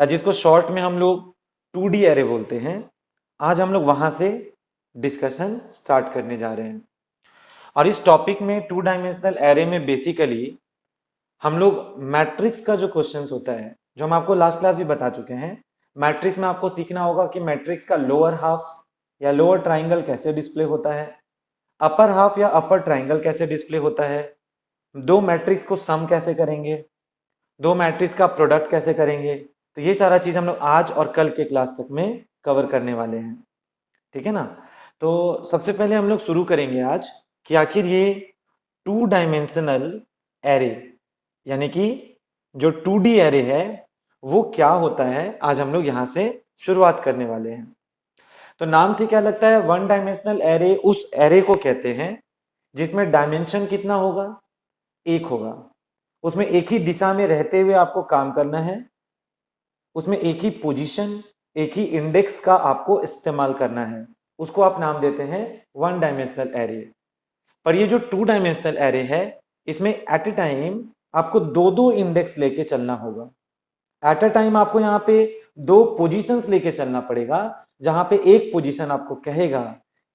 या जिसको शॉर्ट में हम लोग 2D एरे बोलते हैं। आज हम लोग वहां से डिस्कशन स्टार्ट करने जा रहे हैं। और इस टॉपिक में 2 डायमेंशनल एरे में बेसिकली हम लोग मैट्रिक्स का जो क्वेश्चंस होता है, जो हम आपको लास्ट क्लास भी बता चुके हैं, मैट्रिक्स में आपको सीखना होगा कि मैट्रिक्स का लोअर हाफ या लोअर ट्राइंगल कैसे डिस्प्ले होता है, अपर हाफ या अपर ट्राइंगल कैसे डिस्प्ले होता है, दो मैट्रिक्स को सम कैसे करेंगे, दो मैट्रिक्स का प्रोडक्ट कैसे करेंगे। तो ये सारा चीज हम लोग आज और कल के क्लास तक में कवर करने वाले हैं, ठीक है ना। तो सबसे पहले हम लोग शुरू करेंगे आज कि आखिर ये 2 डायमेंशनल एरे यानी कि जो 2D एरे है वो क्या होता है, आज हम लोग यहां से शुरुआत करने वाले हैं। तो नाम से क्या लगता है, 1 डायमेंशनल एरे उस एरे को कहते हैं जिसमें डायमेंशन कितना होगा, एक होगा। उसमें एक ही दिशा में रहते हुए आपको काम करना है, उसमें एक ही पोजीशन, एक ही इंडेक्स का आपको इस्तेमाल करना है, उसको आप नाम देते हैं 1 डायमेंशनल एरे। पर ये जो 2 डायमेंशनल एरे है इसमें एट ए टाइम आपको दो दो इंडेक्स लेके चलना होगा। एट अ टाइम आपको यहाँ पे दो पोजीशंस लेके चलना पड़ेगा, जहां पे एक पोजीशन आपको कहेगा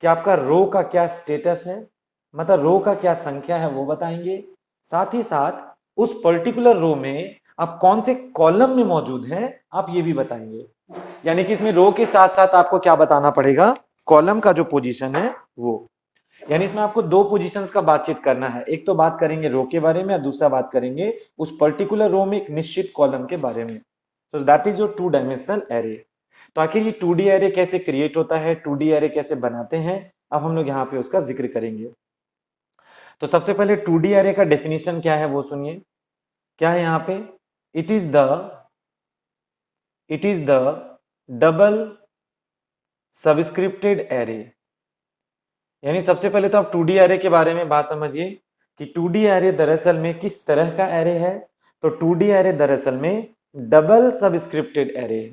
कि आपका रो का क्या स्टेटस है, मतलब रो का क्या संख्या है वो बताएंगे। साथ ही साथ उस पर्टिकुलर रो में आप कौन से कॉलम में मौजूद हैं आप ये भी बताएंगे। यानी कि इसमें रो के साथ साथ आपको क्या बताना पड़ेगा, कॉलम का जो पोजीशन है वो। यानी इसमें आपको दो पोजीशंस का बातचीत करना है, एक तो बात करेंगे रो के बारे में और दूसरा बात करेंगे उस पर्टिकुलर रो में एक निश्चित कॉलम के बारे में। तो that is your 2 dimensional array. तो आखिर ये 2D एरे कैसे क्रिएट होता है, 2D एरे कैसे बनाते हैं, अब हम लोग यहाँ पे उसका जिक्र करेंगे। तो सबसे पहले 2D एरे का डेफिनेशन क्या है वो सुनिए। क्या है यहाँ पे, it is the double subscripted array. यानी सबसे पहले तो आप 2D एरे के बारे में बात समझिए कि 2D एरे दरअसल में किस तरह का एरे है। तो 2D एरे दरअसल में डबल सबस्क्रिप्टेड एरे है।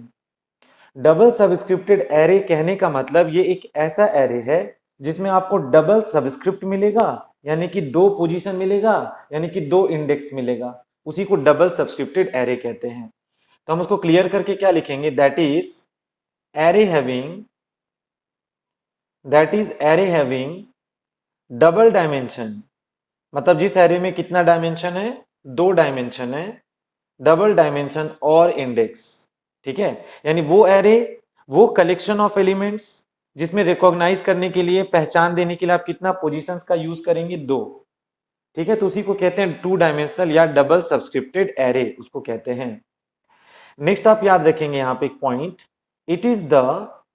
डबल सबस्क्रिप्टेड एरे कहने का मतलब ये एक ऐसा एरे है जिसमें आपको डबल सबस्क्रिप्ट मिलेगा, यानी कि दो पोजीशन मिलेगा, यानी कि दो इंडेक्स मिलेगा, उसी को डबल सबस्क्रिप्टेड एरे कहते हैं। तो हम उसको क्लियर करके क्या लिखेंगे, that is array having double dimension. मतलब जिस एरे में कितना डायमेंशन है, दो डायमेंशन है, डबल डायमेंशन और इंडेक्स, ठीक है। यानी वो एरे, वो कलेक्शन ऑफ एलिमेंट्स जिसमें रिकॉग्नाइज करने के लिए, पहचान देने के लिए आप कितना पोजीशंस का यूज करेंगे, दो, ठीक है। तो उसी को कहते हैं 2 डायमेंशनल या डबल सब्सक्रिप्टेड एरे उसको कहते हैं। नेक्स्ट आप याद रखेंगे यहाँ पे एक point, it is the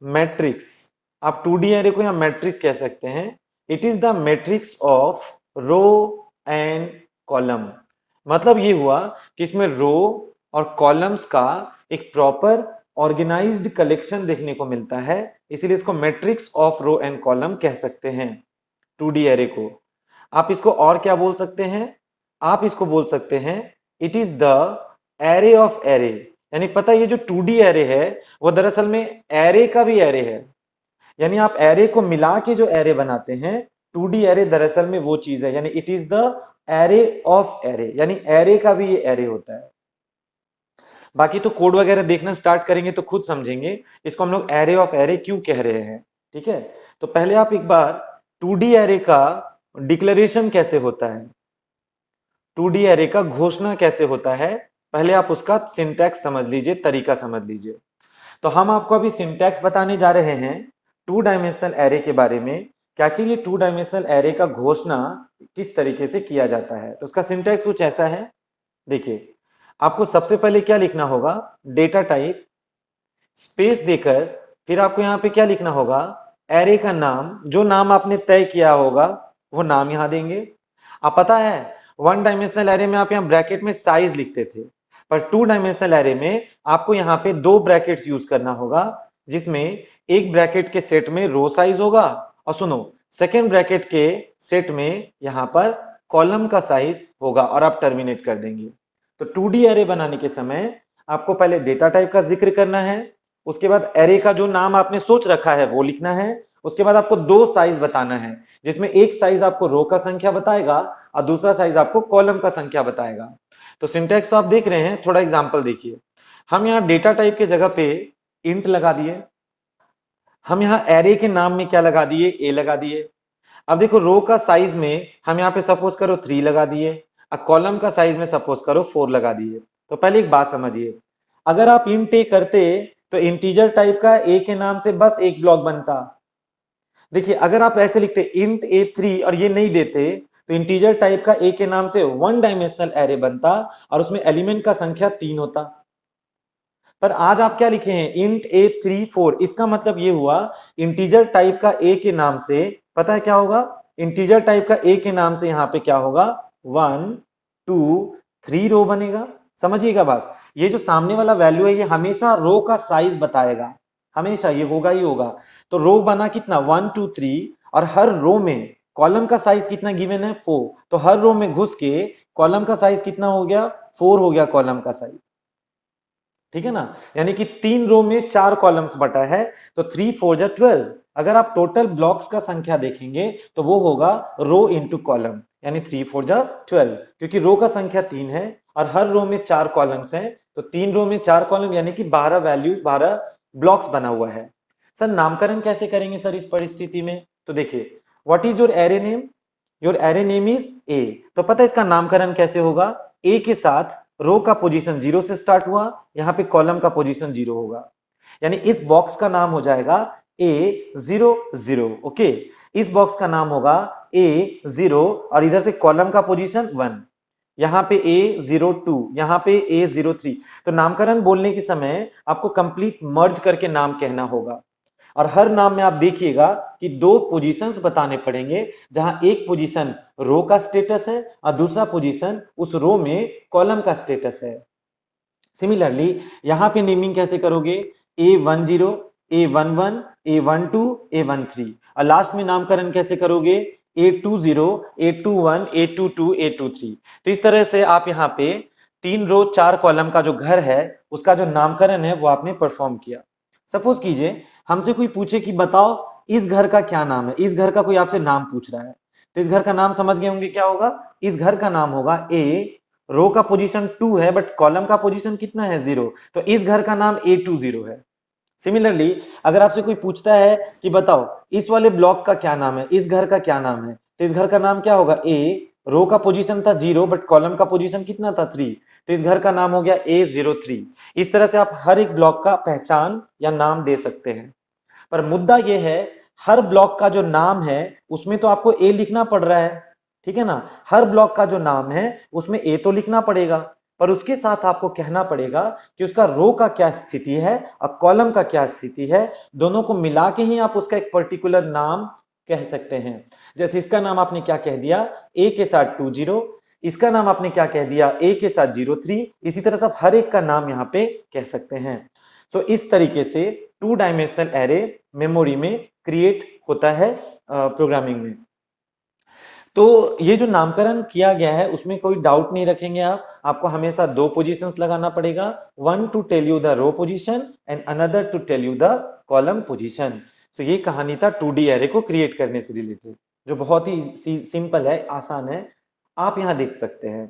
matrix. आप 2D एरे को या मैट्रिक्स कह सकते हैं। It is the matrix of row and column. मतलब ये हुआ कि इसमें रो और कॉलम्स का एक प्रॉपर ऑर्गेनाइज्ड कलेक्शन देखने को मिलता है, इसीलिए इसको matrix of row and column कह सकते हैं 2D एरे को। आप इसको और क्या बोल सकते हैं, आप इसको बोल सकते हैं it is the array of array. यानी पता है ये जो 2D एरे है वो दरअसल में एरे का भी एरे है। यानी आप एरे को मिला के जो एरे बनाते हैं, 2D एरे दरअसल में वो चीज है। यानी it is the array of array, यानी एरे का भी ये एरे होता है। बाकी तो कोड वगैरह देखना स्टार्ट करेंगे तो खुद समझेंगे इसको हम लोग एरे ऑफ एरे क्यों कह रहे हैं, ठीक है। तो पहले आप एक बार 2D एरे का डिक्लेरेशन कैसे होता है, 2D एरे का घोषणा कैसे होता है, पहले आप उसका सिंटैक्स समझ लीजिए, तरीका समझ लीजिए। तो हम आपको अभी सिंटैक्स बताने जा रहे हैं 2 डायमेंशनल एरे के बारे में, क्या कि ये 2 डायमेंशनल एरे का घोषणा किस तरीके से किया जाता है। तो उसका सिंटैक्स कुछ ऐसा है, देखिए आपको सबसे पहले क्या लिखना होगा, डेटा टाइप स्पेस देकर फिर आपको यहाँ पे क्या लिखना होगा, एरे का नाम, जो नाम आपने तय किया होगा वो नाम यहाँ देंगे। आप पता है 1 डायमेंशनल एरे में आप यहाँ ब्रैकेट में साइज लिखते थे, पर 2 डायमेंशनल एरे में आपको यहाँ पे दो ब्रैकेट्स यूज करना होगा, जिसमें एक ब्रैकेट के सेट में रो साइज होगा और सुनो सेकेंड ब्रैकेट के सेट में यहाँ पर कॉलम का साइज होगा और आप टर्मिनेट कर देंगे। तो 2D एरे बनाने के समय आपको पहले डेटा टाइप का जिक्र करना है, उसके बाद एरे का जो नाम आपने सोच रखा है वो लिखना है, उसके बाद आपको दो साइज बताना है, जिसमें एक साइज आपको रो का संख्या बताएगा और दूसरा साइज आपको कॉलम का संख्या बताएगा। तो सिंटैक्स तो आप देख रहे हैं, थोड़ा एग्जांपल देखिए। हम यहाँ डेटा टाइप के जगह पे इंट लगा दिए, हम यहाँ एरे के नाम में क्या लगा दिए, ए लगा दिए। अब देखो रो का साइज में हम यहाँ पे सपोज करो 3 लगा दिए, और कॉलम का साइज में सपोज करो 4 लगा दिए। तो पहले एक बात समझिए, अगर आप इंट ए करते तो इंटीजर टाइप का ए के नाम से बस एक ब्लॉक बनता। देखिए अगर आप ऐसे लिखते इंट ए 3 और ये नहीं देते तो इंटीजर टाइप का ए के नाम से 1 डायमेंशनल एरे बनता और उसमें एलिमेंट का संख्या 3 होता। पर आज आप क्या लिखे हैं, इंट ए 3 4, इसका मतलब ये हुआ इंटीजर टाइप का ए के नाम से, पता है क्या होगा, इंटीजर टाइप का ए के नाम से यहाँ पे क्या होगा, 1 2 3 रो बनेगा। समझिएगा बात, ये जो सामने वाला वैल्यू है ये हमेशा रो का साइज बताएगा, हमेशा ये होगा ही होगा। तो रो बना कितना 1 2 3, और हर रो में कॉलम का साइज कितना गिवन है 4, तो हर रो में घुस के कॉलम का साइज कितना हो गया, 4 हो गया कॉलम का साइज, ठीक है ना। यानी कि 3 रो में 4 कॉलम्स बटा है, तो 3 4 जा 12। अगर आप टोटल ब्लॉक्स का संख्या देखेंगे तो वो होगा रो इंटू कॉलम, यानी 3 4 जा 12, क्योंकि रो का संख्या 3 है और हर रो में 4 कॉलम्स हैं, तो 3 रो में 4 कॉलम यानी कि 12 वैल्यूज 12 ब्लॉक्स बना हुआ है। सर नामकरण कैसे करेंगे सर इस परिस्थिति में, तो देखिए what is your array name, your array name is a, तो पता है इसका नामकरण कैसे होगा, ए के साथ रो का पोजीशन 0 से स्टार्ट हुआ, यहां पे कॉलम का पोजीशन 0 होगा, यानी इस बॉक्स का नाम हो जाएगा A00। ओके, इस बॉक्स का नाम होगा A0 और इधर से कॉलम का पोजीशन 1, यहां पे A02, यहां पे A03। तो नामकरण बोलने के समय आपको कंप्लीट मर्ज करके नाम कहना होगा, और हर नाम में आप देखिएगा कि 2 पोजीशंस बताने पड़ेंगे, जहां एक पोजीशन रो का स्टेटस है और दूसरा पोजीशन उस रो में कॉलम का स्टेटस है। सिमिलरली यहां पे नेमिंग कैसे करोगे, A10, A11, A12, A13, और लास्ट में नामकरण कैसे करोगे, A20, A21, A22, A23। तो इस तरह से आप यहाँ पे 3 रो 4 कॉलम का जो घर है उसका जो नामकरण है वो आपने परफॉर्म किया। सपोज कीजिए हमसे कोई पूछे कि बताओ इस घर का क्या नाम है, इस घर का कोई आपसे नाम पूछ रहा है, तो इस घर का नाम समझ गए होंगे क्या होगा, इस घर का नाम होगा ए, रो का पोजीशन 2 है बट कॉलम का पोजीशन कितना है 0, तो इस घर का नाम A20 है। सिमिलरली अगर आपसे कोई पूछता है कि बताओ इस वाले ब्लॉक का क्या नाम है, इस घर का क्या नाम है, तो इस घर का नाम क्या होगा, ए, रो का पोजीशन था 0 बट कॉलम का पोजीशन कितना था 3, तो इस घर का नाम हो गया A03। इस तरह से आप हर एक ब्लॉक का पहचान या नाम दे सकते हैं। पर मुद्दा यह है हर ब्लॉक का जो नाम है उसमें तो आपको ए लिखना पड़ रहा है, ठीक है ना, हर ब्लॉक का जो नाम है उसमें ए तो लिखना पड़ेगा, पर उसके साथ आपको कहना पड़ेगा कि उसका रो का क्या स्थिति है और कॉलम का क्या स्थिति है, दोनों को मिला के ही आप उसका एक पर्टिकुलर नाम कह सकते हैं। जैसे इसका नाम आपने क्या कह दिया, ए के साथ 20, इसका नाम आपने क्या कह दिया, ए के साथ 03, इसी तरह से आप हर एक का नाम यहाँ पे कह सकते हैं। तो इस तरीके से 2 डायमेंशनल एरे मेमोरी में क्रिएट होता है प्रोग्रामिंग में। तो ये जो नामकरण किया गया है उसमें कोई डाउट नहीं रखेंगे आप, आपको हमेशा 2 पोजीशंस लगाना पड़ेगा, one to tell you the row position and another to tell you the column position. तो ये कहानी था 2D एरे को क्रिएट करने से रिलेटेड, जो बहुत ही सिंपल है, आसान है, आप यहाँ देख सकते हैं।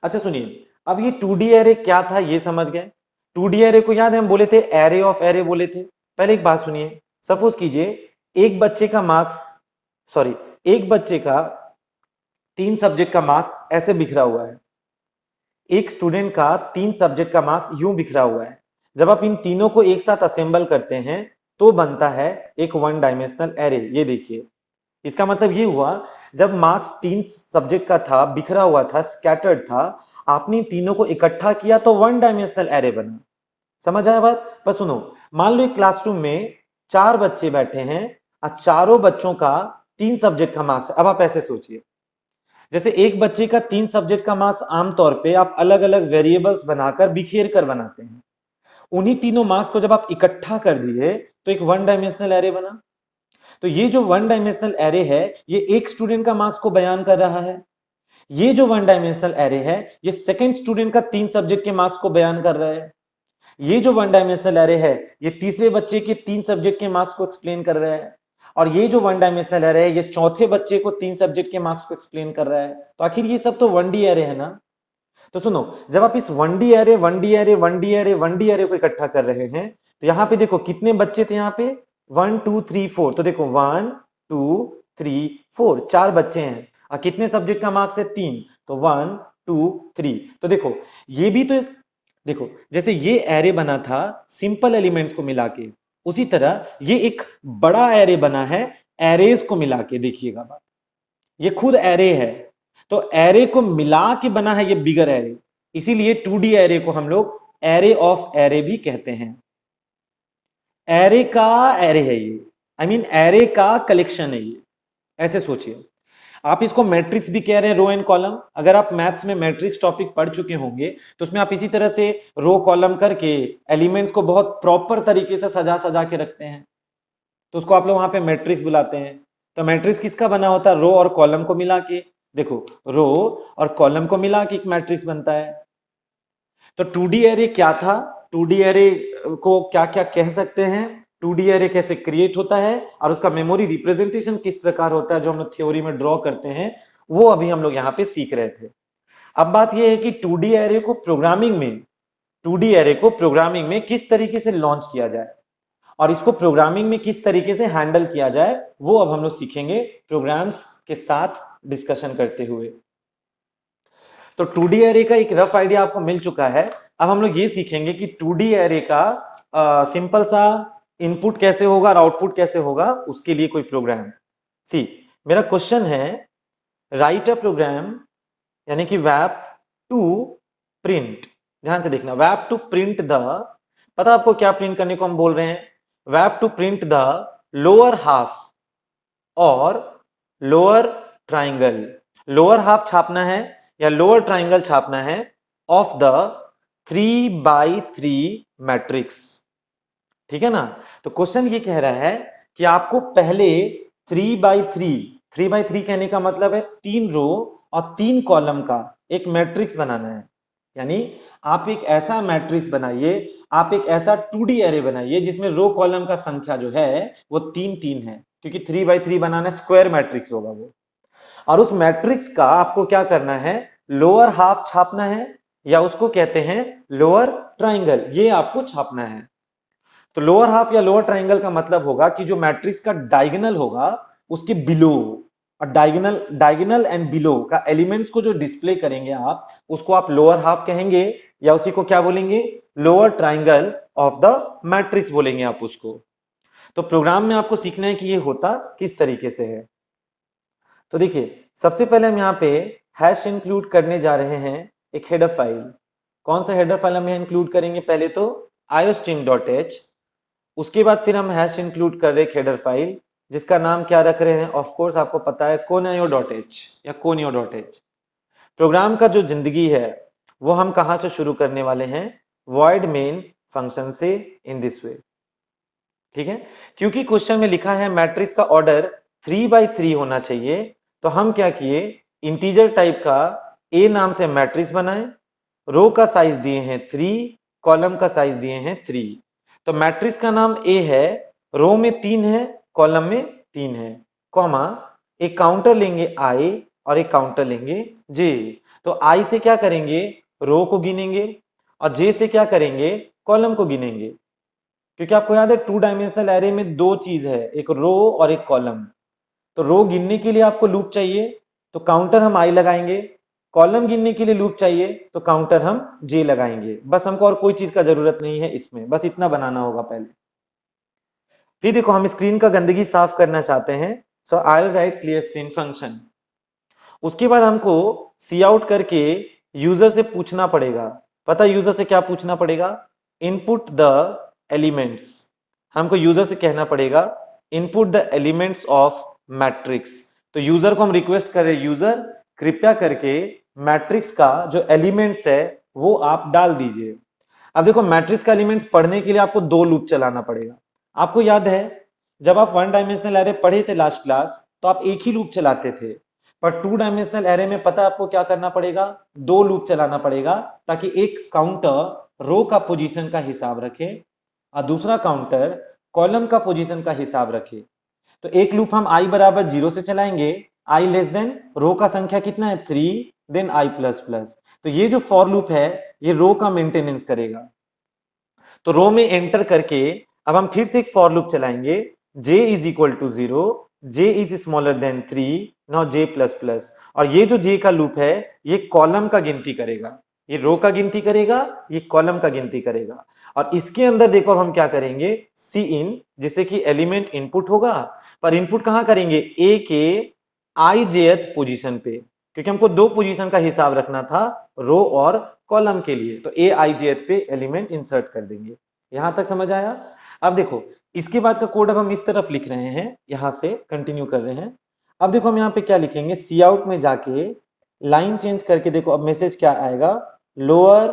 अच्छा सुनिए, अब ये 2D एरे क्या था ये समझ गए। 2D एरे को याद है हम बोले थे एरे ऑफ एरे बोले थे। पहले एक बात सुनिए, सपोज कीजिए एक बच्चे का मार्क्स, सॉरी एक बच्चे का 3 सब्जेक्ट का मार्क्स ऐसे बिखरा हुआ है, एक स्टूडेंट का 3 सब्जेक्ट का मार्क्स यूं बिखरा हुआ है। जब आप इन तीनों को एक साथ असेंबल करते हैं तो बनता है एक 1 डायमेंशनल एरे। ये देखिए, इसका मतलब ये हुआ जब मार्क्स 3 सब्जेक्ट का था, बिखरा हुआ था, स्कैटर्ड था, आपने तीनों को इकट्ठा किया तो 1 डायमेंशनल एरे बना। समझ आया बात। पर सुनो, मान लो एक क्लासरूम में 4 बच्चे बैठे हैं और चारों बच्चों का 3 सब्जेक्ट का मार्क्स है। अब आप ऐसे सोचिए, जैसे एक बच्चे का 3 सब्जेक्ट का मार्क्स आमतौर पे आप अलग अलग वेरिएबल्स बनाकर बिखेर कर बनाते हैं, उन्हीं तीनों मार्क्स को जब आप इकट्ठा कर दिए तो एक 1 डायमेंशनल एरे बना। तो ये जो 1 डायमेंशनल एरे है ये एक स्टूडेंट का मार्क्स को बयान कर रहा है, ये जो 1 डायमेंशनल एरे है ये सेकंड स्टूडेंट का 3 सब्जेक्ट के मार्क्स को बयान कर रहा है, ये जो 1 डायमेंशनल एरे है ये तीसरे बच्चे के 3 सब्जेक्ट के मार्क्स को एक्सप्लेन कर रहा है, और ये जो 1 डायमेंशनल एरे है ये चौथे बच्चे को 3 सब्जेक्ट के मार्क्स को एक्सप्लेन कर रहा है। तो आखिर ये सब तो 1D एरे है ना। तो सुनो, जब आप इस 1D array 1D array 1D array 1D array को इकट्ठा कर रहे हैं तो यहां पे देखो कितने बच्चे थे, यहां पे 1 2 3 4, तो देखो 1 2 3 4, 4 बच्चे हैं और कितने सब्जेक्ट का मार्क्स है 3, तो 1 2 3। तो देखो ये भी तो देखो जैसे ये एरे बना था सिंपल एलिमेंट्स को मिला के, उसी तरह ये एक बड़ा एरे बना है एरेज को मिला के। देखिएगा बात, ये खुद एरे है तो एरे को मिला के बना है ये बिगर एरे, इसीलिए 2D एरे को हम लोग एरे ऑफ एरे भी कहते हैं। एरे का एरे है ये, आई मीन एरे का कलेक्शन है ये, ऐसे सोचिए। आप इसको मैट्रिक्स भी कह रहे हैं, रो एंड कॉलम। अगर आप मैथ्स में मैट्रिक्स टॉपिक पढ़ चुके होंगे तो उसमें आप इसी तरह से रो कॉलम करके एलिमेंट्स को बहुत प्रॉपर तरीके से सजा सजा के रखते हैं, तो उसको आप लोग वहां पे मैट्रिक्स बुलाते हैं। तो मैट्रिक्स किसका बना होता है? रो और कॉलम को मिला के। देखो रो और कॉलम को मिला के एक मैट्रिक्स बनता है। तो 2D एरे क्या था, 2D एरे को क्या क्या कह सकते हैं, 2D एरे कैसे क्रिएट होता है और उसका मेमोरी रिप्रेजेंटेशन किस प्रकार होता है जो हम लोग थ्योरी में ड्रॉ करते हैं, वो अभी हम लोग यहाँ पे सीख रहे थे। अब बात ये है कि 2D एरे को प्रोग्रामिंग में, 2D एरे को प्रोग्रामिंग में किस तरीके से लॉन्च किया जाए और इसको प्रोग्रामिंग में किस तरीके से हैंडल किया जाए, वो अब हम लोग सीखेंगे प्रोग्राम्स के साथ डिस्कशन करते हुए। तो 2D एरे का एक रफ आइडिया आपको मिल चुका है। अब हम लोग ये सीखेंगे कि 2D एरे का सिंपल सा इनपुट कैसे होगा और आउटपुट कैसे होगा, उसके लिए कोई प्रोग्राम। सी, मेरा क्वेश्चन है राइट अ प्रोग्राम, यानी कि वैप टू प्रिंट, ध्यान से देखना, वैप टू प्रिंट द, पता आपको क्या प्रिंट करने को हम बोल रहे हैं? वैप to print the lower half और लोअर ट्राइंगल। लोअर हाफ छापना है या लोअर ट्राइंगल छापना है ऑफ द 3x3 मैट्रिक्स, ठीक है ना। तो क्वेश्चन ये कह रहा है कि आपको पहले 3x3 कहने का मतलब है 3 रो और 3 कॉलम का एक मैट्रिक्स बनाना है। यानी आप एक ऐसा मैट्रिक्स बनाइए, आप एक ऐसा 2D एरे बनाइए जिसमें रो कॉलम का संख्या जो है वो 3 है, क्योंकि 3x3 बनाना स्क्वायर मैट्रिक्स होगा वो। और उस मैट्रिक्स का आपको क्या करना है? लोअर हाफ छापना है, या उसको कहते हैं लोअर ट्राइंगल, ये आपको छापना है। तो लोअर हाफ या लोअर ट्राइंगल का मतलब होगा कि जो मैट्रिक्स का डायगोनल होगा उसके बिलो, और डायगोनल एंड बिलो का एलिमेंट्स को जो डिस्प्ले करेंगे आप, उसको आप लोअर हाफ कहेंगे, या उसी को क्या बोलेंगे? Lower triangle of the matrix बोलेंगे आप उसको। तो प्रोग्राम में आपको सीखना है कि ये होता किस तरीके से है। तो देखिए सबसे पहले हम यहाँ पे हैश इंक्लूड करने जा रहे हैं एक हेडर फाइल। कौन सा हेडर फाइल हम यहाँ इंक्लूड करेंगे? पहले तो iostream.h, उसके बाद फिर हम हैश इंक्लूड कर रहे हैं हेडर फाइल जिसका नाम क्या रख रहे हैं? ऑफ कोर्स आपको पता है conio.h या conio.h। प्रोग्राम का जो जिंदगी है वो हम कहां से शुरू करने वाले हैं? void main फंक्शन से, इन दिस वे, ठीक है। क्योंकि क्वेश्चन में लिखा है मैट्रिक्स का ऑर्डर 3x3 होना चाहिए, तो हम क्या किए? इंटीजर टाइप का ए नाम से मैट्रिक्स बनाए, रो का साइज दिए हैं 3, कॉलम का साइज दिए हैं 3। तो मैट्रिक्स का नाम ए है, रो में 3 है, कॉलम में 3 है, कॉमा एक काउंटर लेंगे आई और एक काउंटर लेंगे जे। तो आई से क्या करेंगे? रो को गिनेंगे, और जे से क्या करेंगे? कॉलम को गिनेंगे। क्योंकि आपको याद है 2 डायमेंशनल एरे में दो चीज है, एक रो और एक कॉलम। तो रो गिनने के लिए आपको लूप चाहिए तो काउंटर हम आई लगाएंगे, कॉलम गिनने के लिए लूप चाहिए तो काउंटर हम जे लगाएंगे। बस हमको और कोई चीज का जरूरत नहीं है इसमें, बस इतना बनाना होगा पहले। फिर देखो हम स्क्रीन का गंदगी साफ करना चाहते हैं, so I will write clear screen function. उसके बाद हमको सी आउट करके यूजर से पूछना पड़ेगा। पता यूजर से क्या पूछना पड़ेगा? Input the elements. हमको यूजर से कहना पड़ेगा input the elements of matrix. तो यूजर को हम रिक्वेस्ट कर रहे हैं, यूजर कृपया करके मैट्रिक्स का जो एलिमेंट्स है वो आप डाल दीजिए। अब देखो मैट्रिक्स का एलिमेंट्स पढ़ने के लिए आपको 2 लूप चलाना पड़ेगा। आपको याद है जब आप 1 डायमेंशनल एरे पढ़े थे लास्ट क्लास तो आप एक ही लूप चलाते थे, पर 2 डायमेंशनल एरे में पता आपको क्या करना पड़ेगा? 2 लूप चलाना पड़ेगा, ताकि एक काउंटर रो का पोजीशन का हिसाब रखे और दूसरा काउंटर कॉलम का पोजीशन का हिसाब रखे। तो एक लूप हम i बराबर 0 से चलाएंगे, i लेस देन रो का संख्या कितना है 3, देन i प्लस प्लस। तो ये जो फॉर लूप है ये रो का मेंटेनेंस करेगा। तो रो में एंटर करके अब हम फिर से एक फॉर लूप चलाएंगे, j is equal to 0, j is smaller than 3, now j plus plus. और ये जो j का लूप है ये कॉलम का गिनती करेगा, ये रो का गिनती करेगा, ये कॉलम का गिनती करेगा। और इसके अंदर देखो अब हम क्या करेंगे, सी इन, जिससे कि एलिमेंट इनपुट होगा, पर इनपुट कहां करेंगे, ए के आई जेथ पोजीशन पे, क्योंकि हमको दो पोजीशन का हिसाब रखना था, रो और कॉलम के लिए। तो ए आई जेथ पे एलिमेंट इंसर्ट कर देंगे। यहां तक समझ आया। अब देखो इसके बाद का कोड अब हम इस तरफ लिख रहे हैं, यहां से कंटिन्यू कर रहे हैं। अब देखो हम यहाँ पे क्या लिखेंगे, सी आउट में जाके लाइन चेंज करके देखो अब मैसेज क्या आएगा, लोअर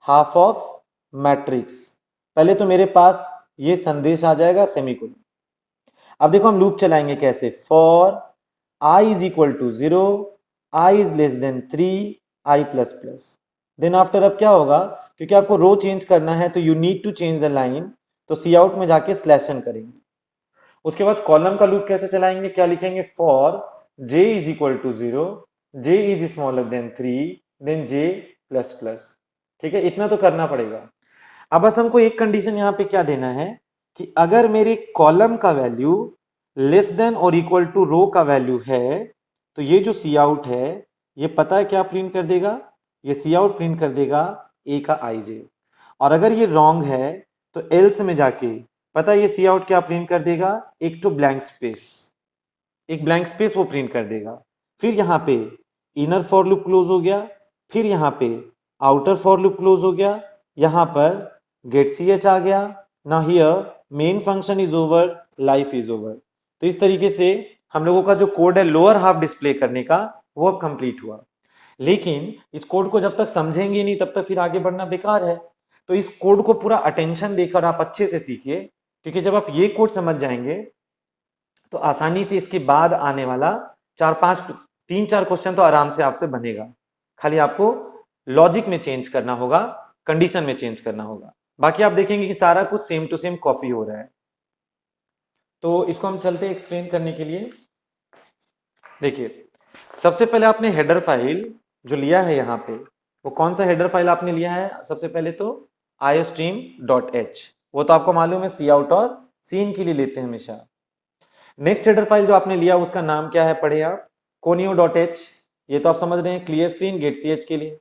हाफ ऑफ मैट्रिक्स। पहले तो मेरे पास ये संदेश आ जाएगा सेमीकोलन। अब देखो हम लूप चलाएंगे कैसे, for i is equal to 0, i is less than 3, i plus plus. Then after अब क्या होगा, क्योंकि आपको रो चेंज करना है तो you need to change the line, तो सी आउट में जाके स्लैश एन करेंगे। उसके बाद कॉलम का लूप कैसे चलाएंगे, क्या लिखेंगे, for j is equal to 0, j is smaller than 3, then j plus plus. ठीक है, इतना तो करना पड़ेगा। अब बस हमको एक कंडीशन यहाँ पे क्या देना है कि अगर मेरे कॉलम का वैल्यू लेस देन और इक्वल टू रो का वैल्यू है, तो ये जो सी आउट है ये पता है क्या प्रिंट कर देगा, ये सी आउट प्रिंट कर देगा ए का आई जे। और अगर ये रॉन्ग है तो एल्स में जाके पता है ये सी आउट क्या प्रिंट कर देगा, एक तो ब्लैंक स्पेस, एक ब्लैंक स्पेस वो प्रिंट कर देगा। फिर यहाँ पे इनर फॉर लूप क्लोज हो गया, फिर यहाँ पे आउटर फॉर लूप क्लोज हो गया, यहाँ पर गेट सी एच आ गया, ना here main function is over, life is over. तो इस तरीके से हम लोगों का जो कोड है लोअर हाफ डिस्प्ले करने का वो अब कंप्लीट हुआ। लेकिन इस कोड को जब तक समझेंगे नहीं तब तक फिर आगे बढ़ना बेकार है। तो इस कोड को पूरा अटेंशन देकर आप अच्छे से सीखिए, क्योंकि जब आप ये कोड समझ जाएंगे तो आसानी से इसके बाद आने वाला 3-4 क्वेश्चन तो आराम से आपसे बनेगा। खाली आपको लॉजिक में चेंज करना होगा, कंडीशन में चेंज करना होगा, बाकी आप देखेंगे कि सारा कुछ सेम टू सेम कॉपी हो रहा है। तो इसको हम चलते एक्सप्लेन करने के लिए। देखिए सबसे पहले आपने हेडर फाइल जो लिया है यहाँ पे, वो कौन सा हेडर फाइल आपने लिया है, सबसे पहले तो iostream.h, वो तो आपको मालूम है सी आउट और सी इन के लिए लेते हैं हमेशा। नेक्स्ट हेडर फाइल जो आपने लिया उसका नाम क्या है, पढ़े आप, conio.h, ये तो आप समझ रहे हैं, क्लियर स्क्रीन गेट सी एच के लिए।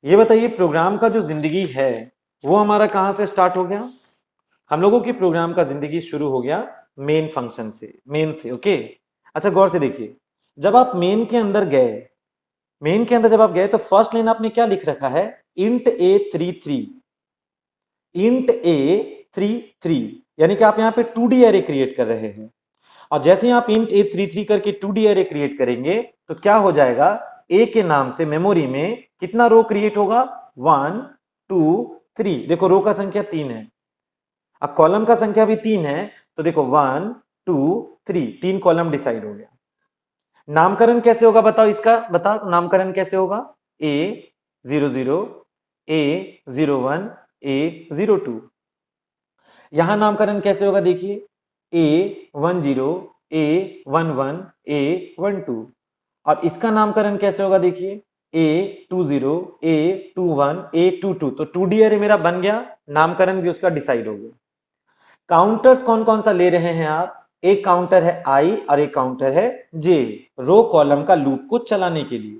ये बताइए प्रोग्राम का जो जिंदगी है वो हमारा कहां से स्टार्ट हो गया, हम लोगों की प्रोग्राम का जिंदगी शुरू हो गया मेन फंक्शन से, मेन से। ओके, अच्छा गौर से देखिए, जब आप मेन के अंदर गए, मेन के अंदर जब आप गए तो फर्स्ट लाइन आपने क्या लिख रखा है, इंट ए 33, इंट ए 33, यानी कि आप यहाँ पे 2D एरे क्रिएट कर रहे हैं। और जैसे ही आप इंट ए 33 करके 2D एरे क्रिएट करेंगे तो क्या हो जाएगा, ए के नाम से मेमोरी में कितना रो क्रिएट होगा, 1 2 3। देखो रो का संख्या 3 है, अब कॉलम का संख्या भी 3 है, तो देखो 1 2 3, 3 कॉलम डिसाइड हो गया। नामकरण कैसे होगा बताओ, इसका बताओ नामकरण कैसे होगा, A00, A01, A02। यहां नामकरण कैसे होगा देखिए, A10, A11, A12। और इसका नामकरण कैसे होगा देखिए, A20, A21, A22। तो 2D एरे मेरा बन गया, नामकरण भी उसका डिसाइड हो गया। काउंटर्स कौन कौन सा ले रहे हैं आप, एक काउंटर है आई और एक काउंटर है जे, रो कॉलम का लूप को चलाने के लिए।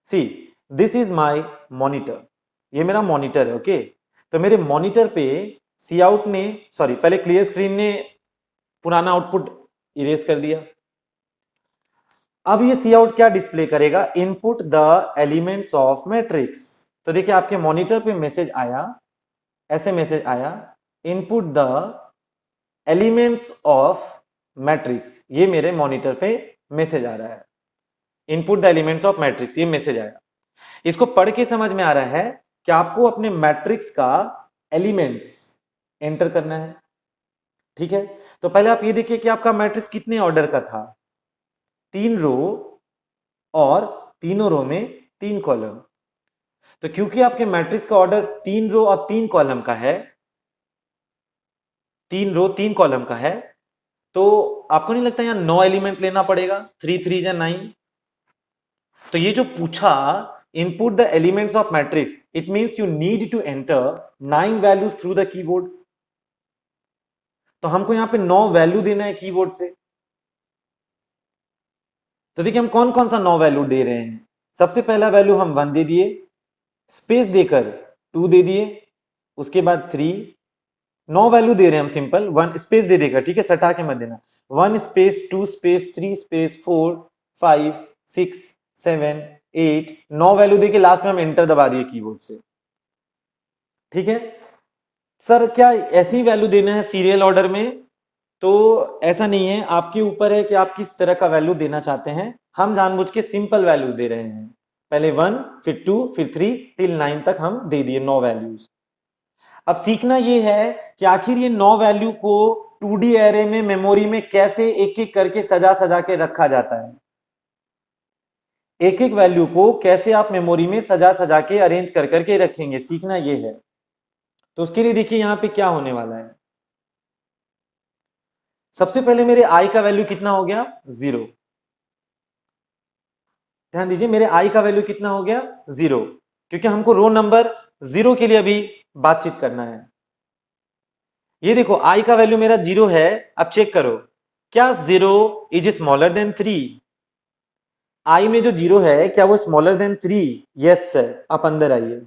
See this is my monitor, ये मेरा मॉनिटर है। ओके, तो मेरे मॉनिटर पे सी आउट ने, सॉरी पहले क्लियर स्क्रीन ने पुराना आउटपुट इरेज कर दिया। अब ये सी आउट क्या डिस्प्ले करेगा, input the elements of matrix. तो देखिए आपके मॉनिटर पे मैसेज आया, ऐसे मैसेज आया, input the elements of matrix, ये मेरे मॉनिटर पे मैसेज आ रहा है, input the elements of matrix, ये मैसेज आया। इसको पढ़ के समझ में आ रहा है कि आपको अपने मैट्रिक्स का एलिमेंट्स एंटर करना है। ठीक है, तो पहले आप ये देखिए कि आपका मैट्रिक्स कितने ऑर्डर का था, 3 रो और तीनों रो में 3 कॉलम। तो क्योंकि आपके मैट्रिक्स का ऑर्डर 3 रो और 3 कॉलम का है, 3 रो 3 कॉलम का है, तो आपको नहीं लगता यहां 9 एलिमेंट लेना पड़ेगा, 3 3 9। तो ये जो पूछा input the elements of matrix, it means you need to enter 9 values through the keyboard. तो हमको यहां पे 9 वैल्यू देना है कीबोर्ड से। तो देखिए हम कौन कौन सा 9 वैल्यू दे रहे हैं। सबसे पहला वैल्यू हम 1 दे दिए, स्पेस देकर 2 दे दिए, उसके बाद 3, 9 वैल्यू दे रहे हैं हम सिंपल, 1 स्पेस दे देकर, ठीक है, सटा के मत देना। 1 स्पेस 2 स्पेस 3 स्पेस 4 5 6 7 8, 9 वैल्यू देके लास्ट में हम एंटर दबा दिए कीबोर्ड से, ठीक है। सर क्या ऐसी ही वैल्यू देना है सीरियल ऑर्डर में? तो ऐसा नहीं है, आपके ऊपर है कि आप किस तरह का वैल्यू देना चाहते हैं। हम जानबूझ के सिंपल वैल्यूज दे रहे हैं, पहले 1 फिर 2 फिर 3 टिल 9 तक हम दे दिए 9 वैल्यूज। अब सीखना यह है कि आखिर ये 9 वैल्यू को 2D एरे में मेमोरी में कैसे एक एक करके सजा सजा के रखा जाता है। एक एक वैल्यू को कैसे आप मेमोरी में सजा सजा के अरेंज कर करके रखेंगे, सीखना यह है। तो उसके लिए देखिए यहां पे क्या होने वाला है। सबसे पहले मेरे आई का वैल्यू कितना हो गया? 0। ध्यान दीजिए मेरे आई का वैल्यू कितना हो गया? 0, क्योंकि हमको रो नंबर 0 के लिए अभी बातचीत करना है। ये देखो आई का वैल्यू मेरा 0 है। अब चेक करो, क्या 0 इज स्मॉलर देन 3? आई में जो 0 है क्या वो स्मॉलर देन 3? Yes sir. आप अंदर आइए,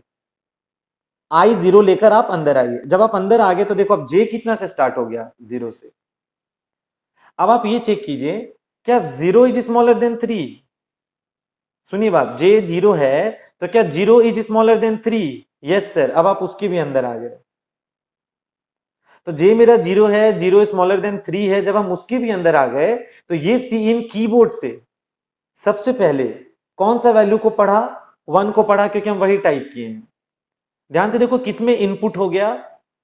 आई 0 लेकर आप अंदर आइए। जब आप अंदर आ गए तो देखो अब जे कितना से स्टार्ट हो गया? 0 से। अब आप ये चेक कीजिए, क्या 0 इज स्मॉलर देन 3? सुनिए बात, जे 0 है तो क्या 0 is smaller than 3? Yes sir. अब आप उसके भी अंदर आ गए, तो जे मेरा 0 है, 0 स्मॉलर देन 3 है। जब हम उसके भी अंदर आ गए तो ये सी इन कीबोर्ड से सबसे पहले कौन सा वैल्यू को पढ़ा? 1 को पढ़ा, क्योंकि हम वही टाइप किए हैं। ध्यान से देखो किसमें इनपुट हो गया?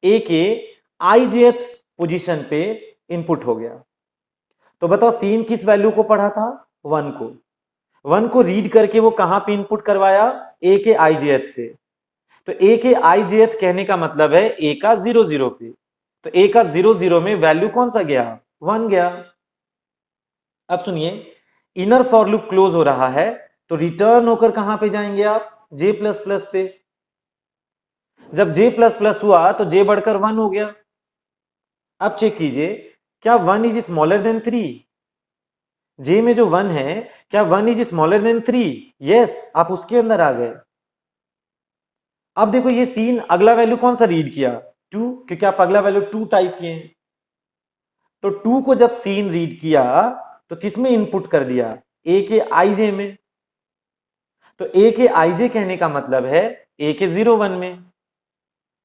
ए के आईजेथ पोजीशन पे इनपुट हो गया। तो बताओ सीन किस वैल्यू को पढ़ा था? 1 को। 1 को रीड करके वो कहां पे इनपुट करवाया? ए के आईजेथ पे। तो ए के आईजेथ कहने का मतलब है ए का 0 0 पे। तो ए का 0 0 में वैल्यू कौन सा गया? 1 गया। अब सुनिए, इनर फॉर लूप क्लोज हो रहा है तो रिटर्न होकर कहां पे जाएंगे आप? जे प्लस प्लस पे। जब जे प्लस प्लस हुआ तो जे बढ़कर 1 हो गया। अब चेक कीजिए, क्या 1 इज स्मॉलर देन 3? जे में जो 1 है, क्या 1 इज स्मॉलर देन 3? यस। आप उसके अंदर आ गए। अब देखो ये सीन अगला वैल्यू कौन सा रीड किया? 2, क्योंकि आप अगला वैल्यू 2 टाइप किए हैं। तो 2 को जब सीन रीड किया तो किस में इनपुट कर दिया? ए के आईजे में। तो ए के आईजे कहने का मतलब है ए के 0 1 में।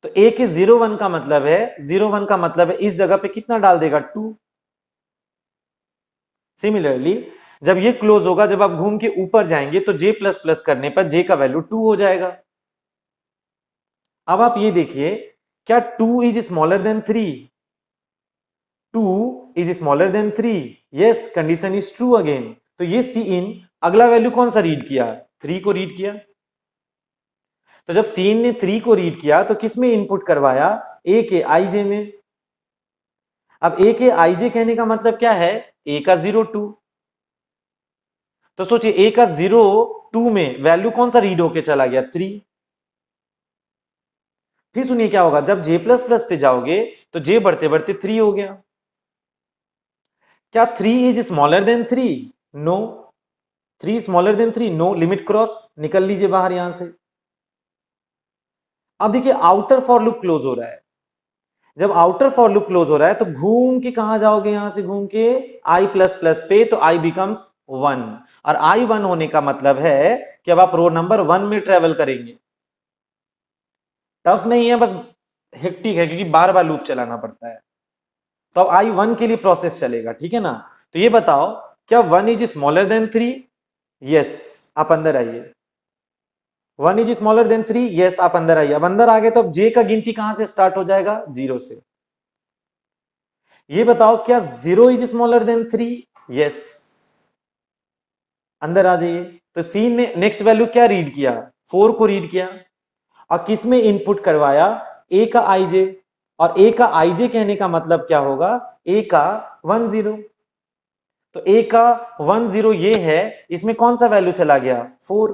तो ए के 0 1 का मतलब है, 0 1 का मतलब है इस जगह पे कितना डाल देगा? 2। सिमिलरली जब ये क्लोज होगा, जब आप घूम के ऊपर जाएंगे तो जे प्लस प्लस करने पर जे का वैल्यू 2 हो जाएगा। अब आप ये देखिए, क्या 2 is smaller than 3? 2 is smaller than 3। Yes, condition is true again. तो ये सी इन अगला वैल्यू कौन सा रीड किया? 3 को रीड किया। तो जब सी इन ने 3 को रीड किया तो किस में इनपुट करवाया? ए के आईजे में। अब ए के आईजे कहने का मतलब क्या है? ए का 0 2। तो सोचिए ए का 0 2 में वैल्यू कौन सा रीड होके चला गया? 3। फिर सुनिए क्या होगा, जब जे प्लस प्लस पे जाओगे तो जे बढ़ते बढ़ते 3 हो गया। क्या 3 is smaller than 3? No. 3 smaller than 3? No. Limit cross, निकल लीजिए बाहर यहां से। अब देखिए आउटर फॉर लूप क्लोज हो रहा है। जब आउटर फॉर लूप क्लोज हो रहा है तो घूम के कहां जाओगे? यहां से घूम के आई प्लस प्लस पे, तो आई बिकम्स 1। और आई 1 होने का मतलब है कि अब आप रो नंबर 1 में ट्रेवल करेंगे। टफ नहीं है, बस हेक्टिक है क्योंकि बार बार लूप चलाना पड़ता है। तो अब आई 1 के लिए प्रोसेस चलेगा, ठीक है ना। तो ये बताओ, क्या 1 इज स्मॉलर देन 3? यस। आप अंदर आइए। 1 इज स्मॉलर देन 3? यस। आप अंदर आइए। अब अंदर आ गए तो अब जे का गिनती कहां से स्टार्ट हो जाएगा? 0 से। ये बताओ, क्या 0 इज स्मॉलर देन 3? यस। अंदर आ जाइए। तो सी ने नेक्स्ट वैल्यू क्या रीड किया? 4 को रीड किया। और किस में इनपुट करवाया? ए का आईजे। और ए का आईजे कहने का मतलब क्या होगा? ए का 1 0। तो ए का 1 0 ये है, इसमें कौन सा वैल्यू चला गया? 4।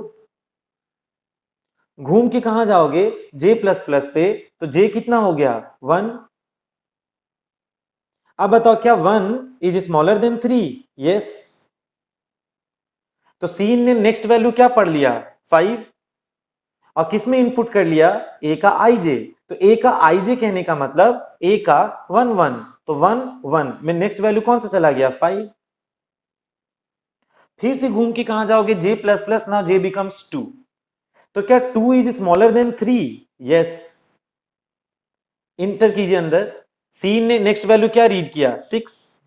घूम के कहां जाओगे, जे प्लस प्लस पे, तो जे कितना हो गया 1। अब बताओ क्या 1 इज स्मॉलर देन 3? यस। तो सीन ने नेक्स्ट वैल्यू क्या पढ़ लिया 5, और किसमें इनपुट कर लिया ए का आईजे। तो ए का आईजे कहने का मतलब ए का 1 1, तो 1 1 में नेक्स्ट वैल्यू कौन सा चला गया 5। फिर से घूम के कहां जाओगे, जे प्लस प्लस, नाउ जे बिकम्स 2। तो क्या 2 is smaller than 3? Yes. Inter कीजिए अंदर। सी ने नेक्स्ट वैल्यू क्या रीड किया 6,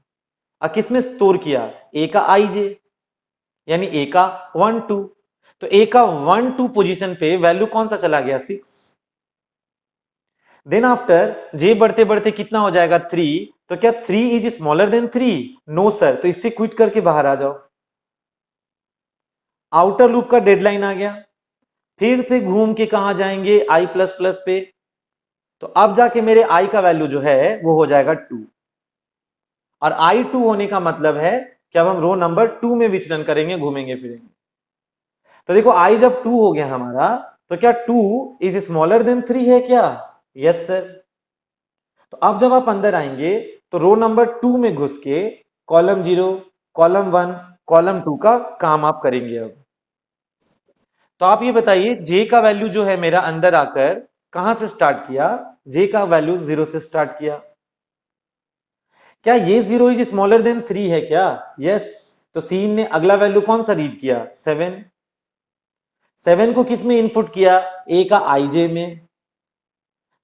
और किसमें स्टोर किया ए का आईजे, यानी ए का 1 2। तो ए का 1 2 पोजीशन पे वैल्यू कौन सा चला गया 6। देन आफ्टर जे बढ़ते बढ़ते कितना हो जाएगा 3। तो क्या 3 is smaller than 3? No sir. तो इससे क्विट करके बाहर आ जाओ। आउटर लूप का डेडलाइन आ गया। फिर से घूम के कहां जाएंगे आई प्लस प्लस पे। तो अब जाके मेरे आई का वैल्यू जो है वो हो जाएगा 2, और आई 2 होने का मतलब है कि अब हम रो नंबर 2 में विचरण करेंगे, घूमेंगे फिरेंगे। तो देखो आई जब 2 हो गया हमारा, तो क्या 2 इज स्मॉलर देन 3 है क्या? Yes sir. तो अब जब आप अंदर आएंगे तो रो नंबर 2 में घुस के कॉलम 0, कॉलम 1, कॉलम 2 का काम आप करेंगे। अब तो आप ये बताइए जे का वैल्यू जो है मेरा अंदर आकर कहां से स्टार्ट किया, जे का वैल्यू 0 से स्टार्ट किया। क्या ये 0 इज स्मॉलर देन 3 है क्या? यस। तो सीन ने अगला वैल्यू कौन सा रीड किया 7। 7 को किस में इनपुट किया, ए का आईजे में।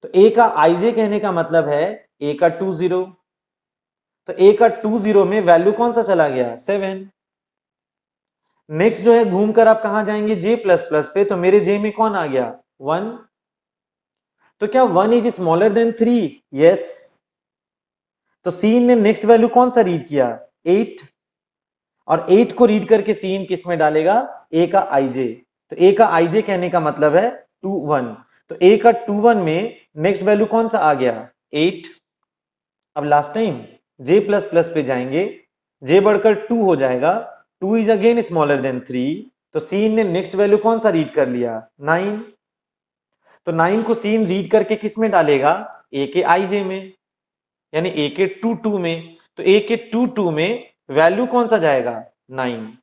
तो ए का आईजे कहने का मतलब है ए का 2 0। तो ए का 2 0 में वैल्यू कौन सा चला गया 7। नेक्स्ट जो है घूमकर आप कहां जाएंगे जे प्लस प्लस पे, तो मेरे जे में कौन आ गया 1। तो क्या 1 इज स्मॉलर देन 3? यस। तो सीन ने नेक्स्ट वैल्यू कौन सा रीड किया 8, और 8 को रीड करके सीन किस में डालेगा ए का आईजे। तो ए का आईजे कहने का मतलब है 2 1। तो ए का 2 1 में नेक्स्ट वैल्यू कौन सा आ गया 8। अब लास्ट टाइम जे प्लस प्लस पे जाएंगे, जे बढ़कर 2 हो जाएगा, 2 इज अगेन स्मॉलर देन 3। तो सीन ने नेक्स्ट वैल्यू कौन सा रीड कर लिया 9। तो 9 को सीन रीड करके किस में डालेगा ए के आईजे में, यानी ए के 2 2 में। तो ए के 2 2 में वैल्यू कौन सा जाएगा 9।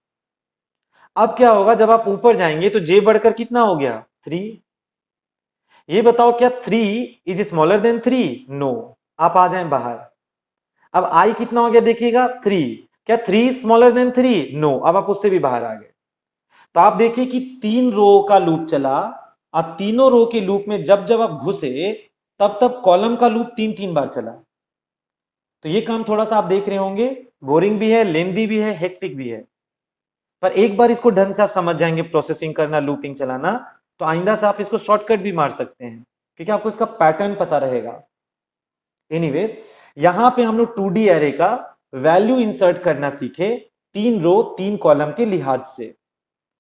अब क्या होगा जब आप ऊपर जाएंगे तो जे बढ़कर कितना हो गया 3। ये बताओ क्या 3 इज स्मॉलर देन 3? नो। आप आ जाएं बाहर। अब आई कितना हो गया देखिएगा 3। क्या 3 स्मॉलर देन 3? नो। अब आप उससे भी बाहर आ गए। तो आप देखिए कि 3 रो का लूप चला, और तीनों रो के लूप में जब जब आप घुसे तब तब कॉलम का लूप 3 3 बार चला। तो ये काम थोड़ा सा आप देख रहे होंगे बोरिंग भी है, लेंदी भी है, हेक्टिक भी है, पर एक बार इसको ढंग से आप समझ जाएंगे प्रोसेसिंग करना, लूपिंग चलाना, तो आइंदा से आप इसको शॉर्टकट भी मार सकते हैं क्योंकि आपको इसका पैटर्न पता रहेगा। एनीवेज, यहां पे हम लोग 2D एरे का वैल्यू इंसर्ट करना सीखे 3 रो 3 कॉलम के लिहाज से।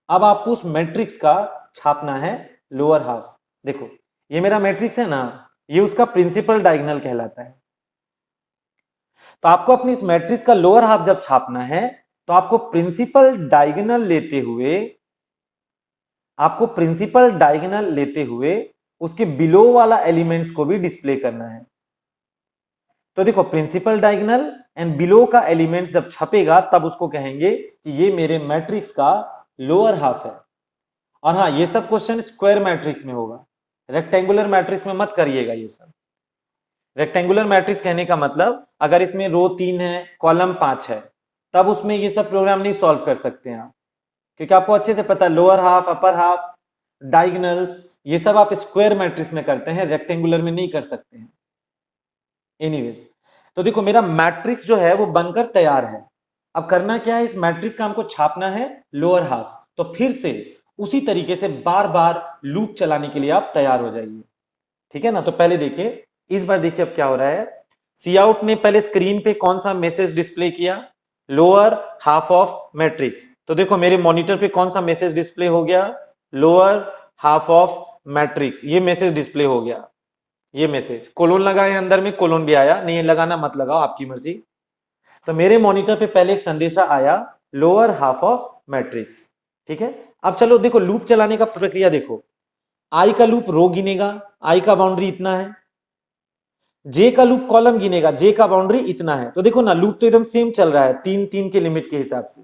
अब आपको उस मैट्रिक्स का छापना है लोअर हाफ। देखो ये मेरा मैट्रिक्स है ना, ये उसका प्रिंसिपल डायगोनल कहलाता है। तो आपको अपनी इस मैट्रिक्स का लोअर हाफ जब छापना है तो आपको प्रिंसिपल डायगोनल लेते हुए उसके बिलो वाला एलिमेंट्स को भी डिस्प्ले करना है। तो देखो प्रिंसिपल डायगोनल एंड बिलो का एलिमेंट्स जब छपेगा तब उसको कहेंगे कि ये मेरे मैट्रिक्स का लोअर हाफ है। और हाँ, ये सब क्वेश्चन स्क्वायर मैट्रिक्स में होगा, रेक्टेंगुलर मैट्रिक्स में मत करिएगा ये सब। रेक्टेंगुलर मैट्रिक्स कहने का मतलब अगर इसमें रो 3 है कॉलम 5 है तब उसमें ये सब प्रोग्राम नहीं सॉल्व कर सकते हैं आप, क्योंकि आपको अच्छे से पता है lower half, upper half, diagonals, ये सब आप स्क्वायर मैट्रिक्स में करते हैं, रेक्टेंगुलर में नहीं कर सकते हैं। एनीवेज, तो देखो मेरा मैट्रिक्स जो है वो बनकर तैयार है। अब करना क्या है, इस मैट्रिक्स का हमको छापना है लोअर हाफ। तो फिर से उसी तरीके से बार बार लूप चलाने के लिए आप तैयार हो जाइए, ठीक है ना। तो पहले देखिए, इस बार देखिए अब क्या हो रहा है। सी आउट ने पहले स्क्रीन पे कौन सा मैसेज डिस्प्ले किया, लोअर हाफ ऑफ मैट्रिक्स। तो देखो मेरे मॉनिटर पे कौन सा मैसेज डिस्प्ले हो गया, लोअर हाफ ऑफ मैट्रिक्स, ये मैसेज डिस्प्ले हो गया। ये मैसेज कोलोन लगाए अंदर में, कोलोन भी आया, नहीं लगाना मत लगाओ आपकी मर्जी। तो मेरे मॉनिटर पे पहले एक संदेशा आया लोअर हाफ ऑफ मैट्रिक्स, ठीक है। अब चलो देखो लूप चलाने का प्रक्रिया देखो। आई का लूप रो गिनेगा, आई का बाउंड्री इतना है, जे का लूप कॉलम गिनेगा, जे का बाउंड्री इतना है। तो देखो ना लूप तो एकदम सेम चल रहा है 3 3 के लिमिट के हिसाब से,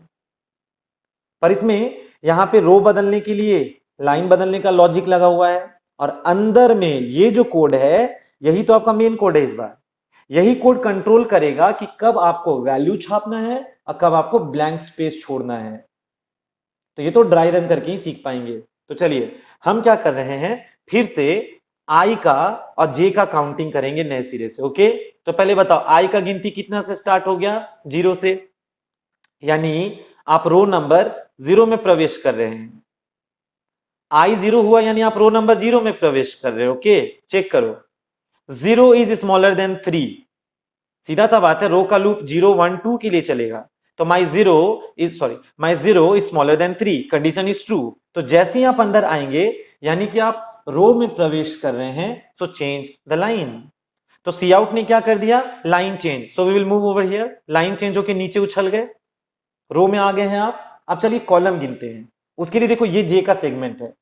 पर इसमें यहां पे रो बदलने के लिए लाइन बदलने का लॉजिक लगा हुआ है, और अंदर में ये जो कोड है यही तो आपका मेन कोड है इस बार। यही कोड कंट्रोल करेगा कि कब आपको वैल्यू छापना है और कब आपको ब्लैंक स्पेस छोड़ना है। तो ये तो ड्राई रन करके ही सीख पाएंगे। तो चलिए हम क्या कर रहे हैं, फिर से आई का और जे का काउंटिंग करेंगे नए सिरे से। ओके, तो पहले बताओ आई का गिनती कितना से स्टार्ट हो गया, 0 से, यानी आप रो नंबर 0 में प्रवेश कर रहे हैं। आई 0 हुआ यानी आप रो नंबर 0 में प्रवेश कर रहे हो। ओके, चेक करो, 0 इज स्मॉलर देन 3, सीधा सा बात है, रो का लूप 0 1 2 के लिए चलेगा। तो माई 0 is smaller than 3, condition is true. तो जैसे ही आप अंदर आएंगे यानी कि आप रो में प्रवेश कर रहे हैं, सो चेंज द लाइन। तो सी आउट ने क्या कर दिया, line change, so we will move over here, line change होकर नीचे उछल गए, रो में आ गए हैं आप। अब चलिए कॉलम गिनते हैं, उसके लिए देखो ये जे का सेगमेंट है,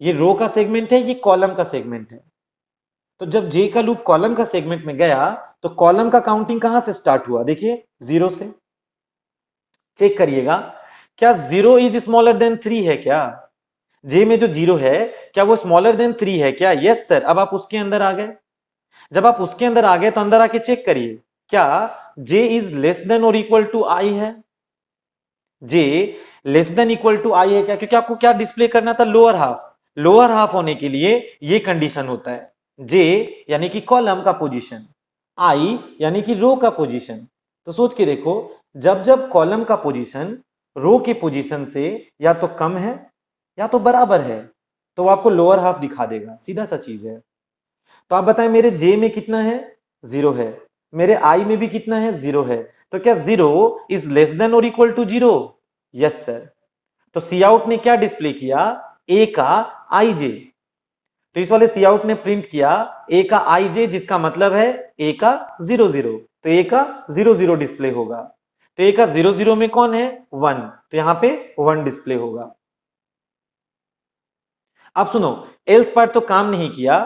ये रो का सेगमेंट है, ये कॉलम का सेगमेंट है। तो जब जे का लूप कॉलम का सेगमेंट में गया तो कॉलम का काउंटिंग कहां से स्टार्ट हुआ, देखिए 0 से। चेक करिएगा, क्या 0 इज स्मॉलर देन 3 है क्या, जे में जो 0 है क्या वो स्मॉलर देन 3 है क्या, यस सर। अब आप उसके अंदर आ गए, जब आप उसके अंदर आ गए तो अंदर आके चेक करिए, क्या जे इज लेस देन और इक्वल टू आई है, जे लेस देन इक्वल टू आई है क्या, क्योंकि आपको क्या डिस्प्ले करना था, लोअर हाफ। लोअर हाफ होने के लिए ये कंडीशन होता है, जे यानी कि कॉलम का पोजीशन, आई यानी कि रो का पोजीशन। तो सोच के देखो, जब जब कॉलम का पोजीशन रो के पोजीशन से या तो कम है या तो बराबर है तो वो आपको लोअर हाफ दिखा देगा, सीधा सा चीज है। तो आप बताएं मेरे जे में कितना है, 0 है, मेरे आई में भी कितना है, 0 है। तो क्या 0 इज लेस देन और इक्वल टू 0, यस सर। तो सी आउट ने क्या डिस्प्ले किया, ए का आई जे। तो इस वाले सी आउट ने प्रिंट किया ए का आई जे, जिसका मतलब है ए का 0 0, तो ए का 0 0 डिस्प्ले होगा। तो ए का 0 0 में कौन है, 1, तो यहां पे 1 डिस्प्ले होगा। अब सुनो, एल्स पार्ट तो काम नहीं किया,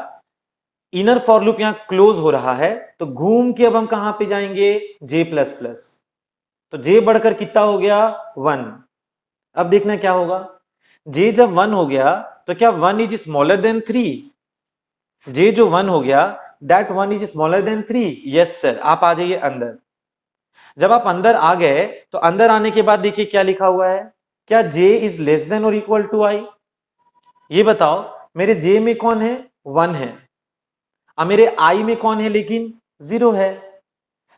इनर फॉर लूप यहां क्लोज हो रहा है, तो घूम के अब हम कहां पे जाएंगे, जे प्लस प्लस। तो जे बढ़कर कितना हो गया, 1। अब देखना क्या होगा, जे जब 1 हो गया तो क्या 1 इज स्मॉलर देन 3, जे जो 1 हो गया that 1 is smaller than 3, yes sir. आप आ जाइए अंदर, जब आप अंदर आ गए तो अंदर आने के बाद देखिए क्या लिखा हुआ है, क्या जे इज लेस देन और इक्वल टू आई, ये बताओ मेरे जे में कौन है, 1 है, अब मेरे आई में कौन है लेकिन 0 है।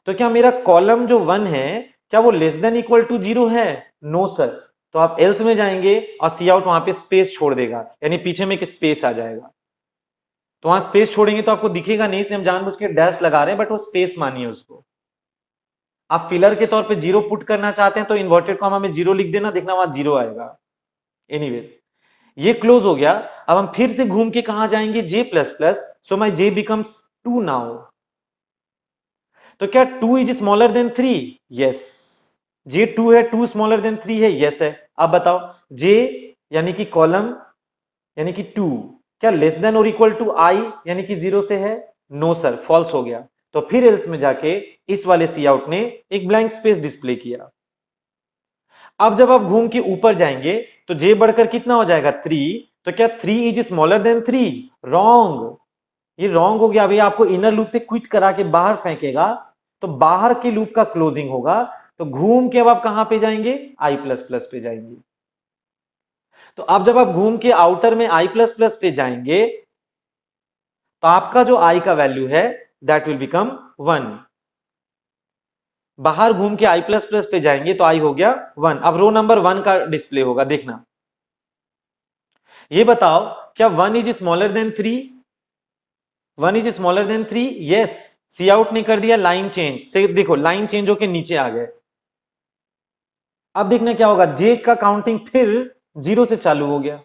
तो क्या मेरा कॉलम जो 1 है क्या वो लेस देन इक्वल टू 0 है, नो सर। तो आप एल्स में जाएंगे और सी आउट वहां पे स्पेस छोड़ देगा, यानी पीछे में एक स्पेस आ जाएगा। तो वहां स्पेस छोड़ेंगे तो आपको दिखेगा नहीं, इसलिए हम जानबूझ के डैश लगा रहे हैं, बट वो स्पेस मानिए उसको। आप फिलर के तौर पे 0 पुट करना चाहते हैं तो इन्वर्टेड कॉमा में 0 लिख देना, देखना वहां 0 आएगा। एनीवेज, ये क्लोज हो गया। अब हम फिर से घूम के कहां जाएंगे, जे प्लस प्लस, सो माई जे बिकम्स 2 नाउ। तो क्या 2 इज स्मॉलर देन 3, यस। जे 2 है, 2 स्मॉलर देन 3 है, यस है। अब बताओ जे यानी कि कॉलम यानी कि 2 क्या लेस देन और इक्वल टू आई यानी कि 0 से है, नो सर, फॉल्स हो गया। तो फिर एल्स में जाके इस वाले सी आउट ने एक ब्लैंक स्पेस डिस्प्ले किया। अब जब आप घूम के ऊपर जाएंगे तो जे बढ़कर कितना हो जाएगा, 3। तो क्या 3 इज स्मॉलर देन 3, रॉन्ग, ये रॉन्ग हो गया। अभी आपको इनर लूप से क्विट करा के बाहर फेंकेगा तो बाहर के लूप का क्लोजिंग होगा। तो घूम के अब आप कहां पे जाएंगे, आई प्लस प्लस पे जाएंगे। तो अब जब आप घूम के आउटर में आई प्लस प्लस पे जाएंगे तो आपका जो आई का वैल्यू है दैट विल बिकम 1। बाहर घूम के आई प्लस प्लस पे जाएंगे तो आई हो गया 1। अब रो नंबर 1 का डिस्प्ले होगा, देखना। ये बताओ क्या 1 is smaller than 3, 1 is smaller than 3, yes. Cout ने कर दिया लाइन चेंज से, देखो लाइन चेंज होके नीचे आ गए। अब देखना क्या होगा, जे का काउंटिंग फिर 0 से चालू हो गया,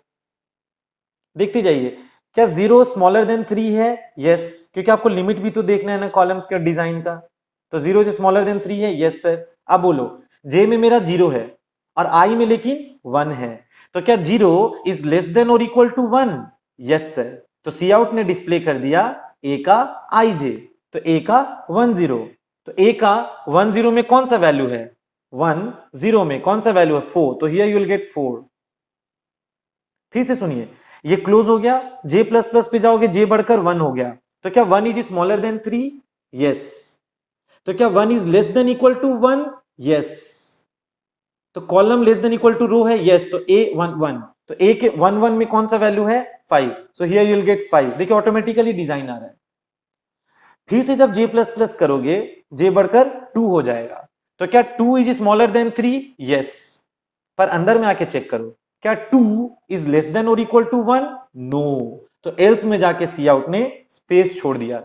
देखते जाइए। क्या 0 स्मॉलर देन 3 है, यस, क्योंकि आपको लिमिट भी तो देखना है ना कॉलम्स के डिजाइन का। तो 0 इज स्मॉलर देन 3 है, यस सर। अब बोलो जे में मेरा 0 है और आई में लेकिन 1 है, तो क्या 0 इज लेस देन और इक्वल टू 1? Yes sir. तो सी आउट ने डिस्प्ले कर दिया ए का IJ, तो ए का 10, तो ए का 10 में कौन सा वैल्यू है? 10 में कौन सा वैल्यू है? 4, तो हियर यू विल गेट 4। फिर से सुनिए, ये क्लोज हो गया, J प्लस प्लस पे जाओगे, J बढ़कर 1 हो गया, तो क्या 1 इज स्मॉलर देन 3? यस। तो क्या 1 is less than equal to 1? Yes. तो column less than equal to row है? यस। तो A 1 1, तो A के 1 1 में कौन सा वैल्यू है? 5, so here you will get 5। देखिए ऑटोमेटिकली डिजाइन आ रहा है। फिर से जब J प्लस प्लस करोगे, J बढ़कर 2 हो जाएगा, तो क्या 2 इज स्मॉलर देन 3? यस। पर अंदर में आके चेक करो, क्या 2 इज लेस देन और इक्वल टू 1? नो। तो एल्स में जाके सी आउट ने स्पेस छोड़ दिया।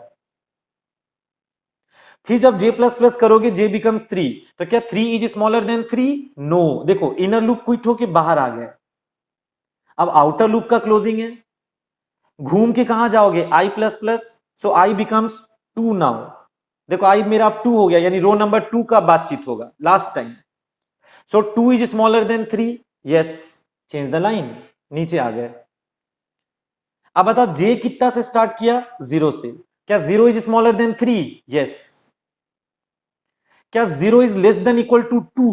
फिर जब J प्लस प्लस करोगे, J बिकम्स 3, तो क्या 3 इज स्मॉलर देन 3? नो। देखो इनर लूप क्विट होके बाहर आ गए, अब आउटर लूप का क्लोजिंग है, घूम के कहां जाओगे? I plus plus, so I becomes 2 now. देखो I मेरा अब 2 हो गया, यानी रो नंबर 2 का बातचीत होगा last time. So 2 is smaller than 3? Yes. Change the line, नीचे आ गए। अब बताओ J कितना से स्टार्ट किया? 0 से, क्या 0 इज स्मॉलर देन 3? यस। क्या 0 is less than equal to 2?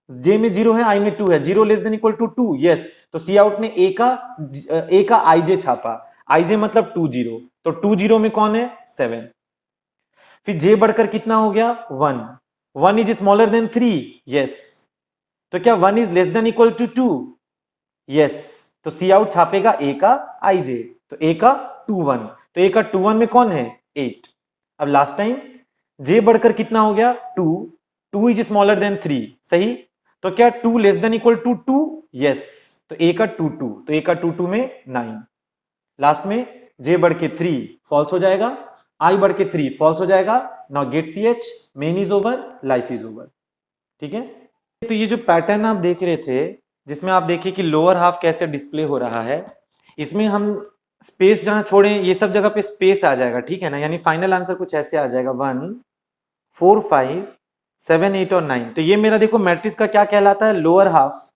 J में 0 है, I में 2 है, 0 less than equal to 2? Yes. तो सी आउट ने A का IJ छापा, IJ मतलब 20, तो 20 में कौन है? 7। फिर J बढ़कर कितना हो गया? 1, 1 इज स्मॉलर देन 3? यस। तो क्या 1 is less than equal to 2? Yes. तो सी आउट छापेगा A का IJ, तो A का 2 1, तो A का 2 1 में कौन है? 8। अब लास्ट टाइम J बढ़कर कितना हो गया? 2, 2 इज स्मॉलर देन 3, सही। तो क्या 2 less than equal to 2? Yes. तो A का 2 2, तो A का 2 2 में 9। लास्ट में J बढ़ के 3 फॉल्स हो जाएगा, I बढ़ के 3 फॉल्स हो जाएगा। Now get CH, main is over, life is over. ठीक है। तो ये जो पैटर्न आप देख रहे थे, जिसमें आप देखिए कि लोअर हाफ कैसे डिस्प्ले हो रहा है, इसमें हम स्पेस जहां छोड़े ये सब जगह पे स्पेस आ जाएगा, ठीक है ना। यानी फाइनल आंसर कुछ ऐसे आ जाएगा 1 4 5 7 8 और 9। तो ये मेरा देखो मैट्रिक्स का क्या कहलाता है? लोअर हाफ,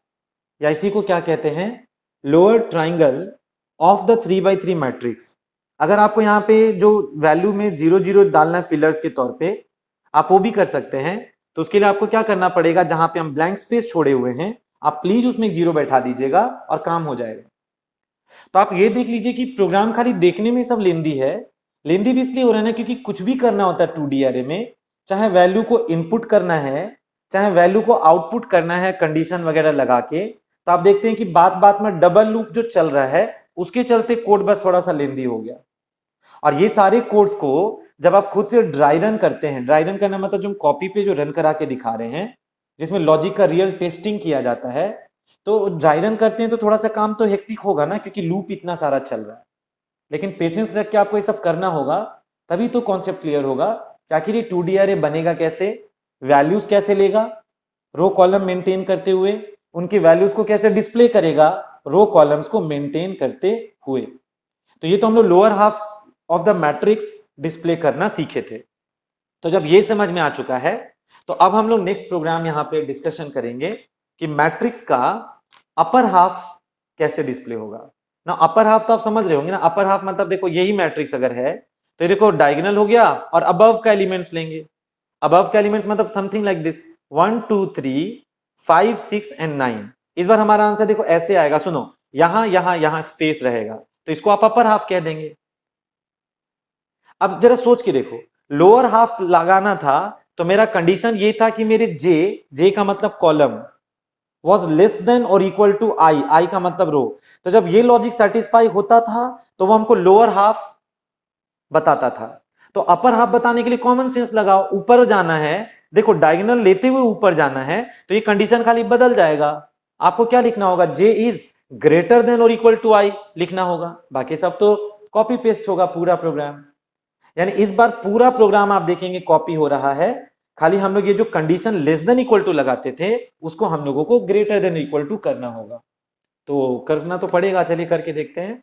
या इसी को क्या कहते हैं? Lower triangle of the 3x3 matrix. अगर आपको यहाँ पे जो वैल्यू में 0 0 डालना है फिलर्स के तौर पे, आप वो भी कर सकते हैं। तो उसके लिए आपको क्या करना पड़ेगा, जहां पे हम ब्लैंक स्पेस छोड़े हुए हैं, आप प्लीज उसमें 0 बैठा दीजिएगा और काम हो जाएगा। तो आप ये देख लीजिए कि प्रोग्राम खाली देखने में सब लेंदी है। लेंदी भी इसलिए हो रहा है ना क्योंकि कुछ भी करना होता है 2D अरे में, चाहे वैल्यू को इनपुट करना है, चाहे वैल्यू को आउटपुट करना है कंडीशन वगैरह लगा के, तो आप देखते हैं कि बात बात में डबल लूप जो चल रहा है, उसके चलते कोड बस थोड़ा सा लेंदी हो गया। और ये सारे कोड्स को जब आप खुद से ड्राई रन करते हैं, ड्राई रन करना मतलब जो हम कॉपी पे जो रन करा के दिखा रहे हैं, जिसमें लॉजिक का रियल टेस्टिंग किया जाता है, तो ड्राई रन करते हैं तो थोड़ा सा काम तो हेक्टिक होगा ना, क्योंकि लूप इतना सारा चल रहा है। लेकिन पेशेंस रख के आपको ये सब करना होगा, तभी तो कॉन्सेप्ट क्लियर होगा कि आखिर ये 2D अरे बनेगा कैसे, वैल्यूज कैसे लेगा, रो कॉलम मेंटेन करते हुए उनकी वैल्यूज को कैसे डिस्प्ले करेगा, रो कॉलम्स को मेंटेन करते हुए। तो ये तो हम लोग lower half of the matrix display करना सीखे थे। तो जब ये समझ में आ चुका है, तो अब हम लोग नेक्स्ट प्रोग्राम यहां पे डिस्कशन करेंगे कि मैट्रिक्स का अपर हाफ कैसे डिस्प्ले होगा ना। अपर हाफ तो आप समझ रहे होंगे ना, अपर हाफ मतलब देखो यही मैट्रिक्स अगर है तो ये देखो डायगोनल हो गया और अबव का एलिमेंट्स लेंगे। अबव का एलिमेंट्स मतलब समथिंग लाइक दिस 1 2 3 5 6 एंड 9। इस बार हमारा आंसर देखो ऐसे आएगा, सुनो, यहां यहां यहां स्पेस रहेगा, तो इसको आप अपर हाफ कह देंगे। अब जरा सोच के देखो, लोअर हाफ लगाना था तो मेरा कंडीशन ये था कि मेरे जे का मतलब कॉलम वॉज लेस देन और इक्वल टू आई का मतलब रो। तो जब ये लॉजिक सेटिस्फाई होता था तो वो हमको लोअर हाफ बताता था। तो अपर हाफ बताने के लिए कॉमन सेंस लगाओ, ऊपर जाना है, देखो डायगोनल लेते हुए ऊपर जाना है, तो ये कंडीशन खाली बदल जाएगा। आपको क्या लिखना होगा? जे इज ग्रेटर देन और इक्वल टू आई लिखना होगा, बाकी सब तो कॉपी पेस्ट होगा पूरा प्रोग्राम। यानी इस बार पूरा प्रोग्राम आप देखेंगे कॉपी हो रहा है, खाली हम लोग ये जो condition less than equal to लगाते थे उसको हम लोगों को ग्रेटर देन इक्वल टू करना होगा। तो करना तो पड़ेगा, चलिए करके देखते हैं।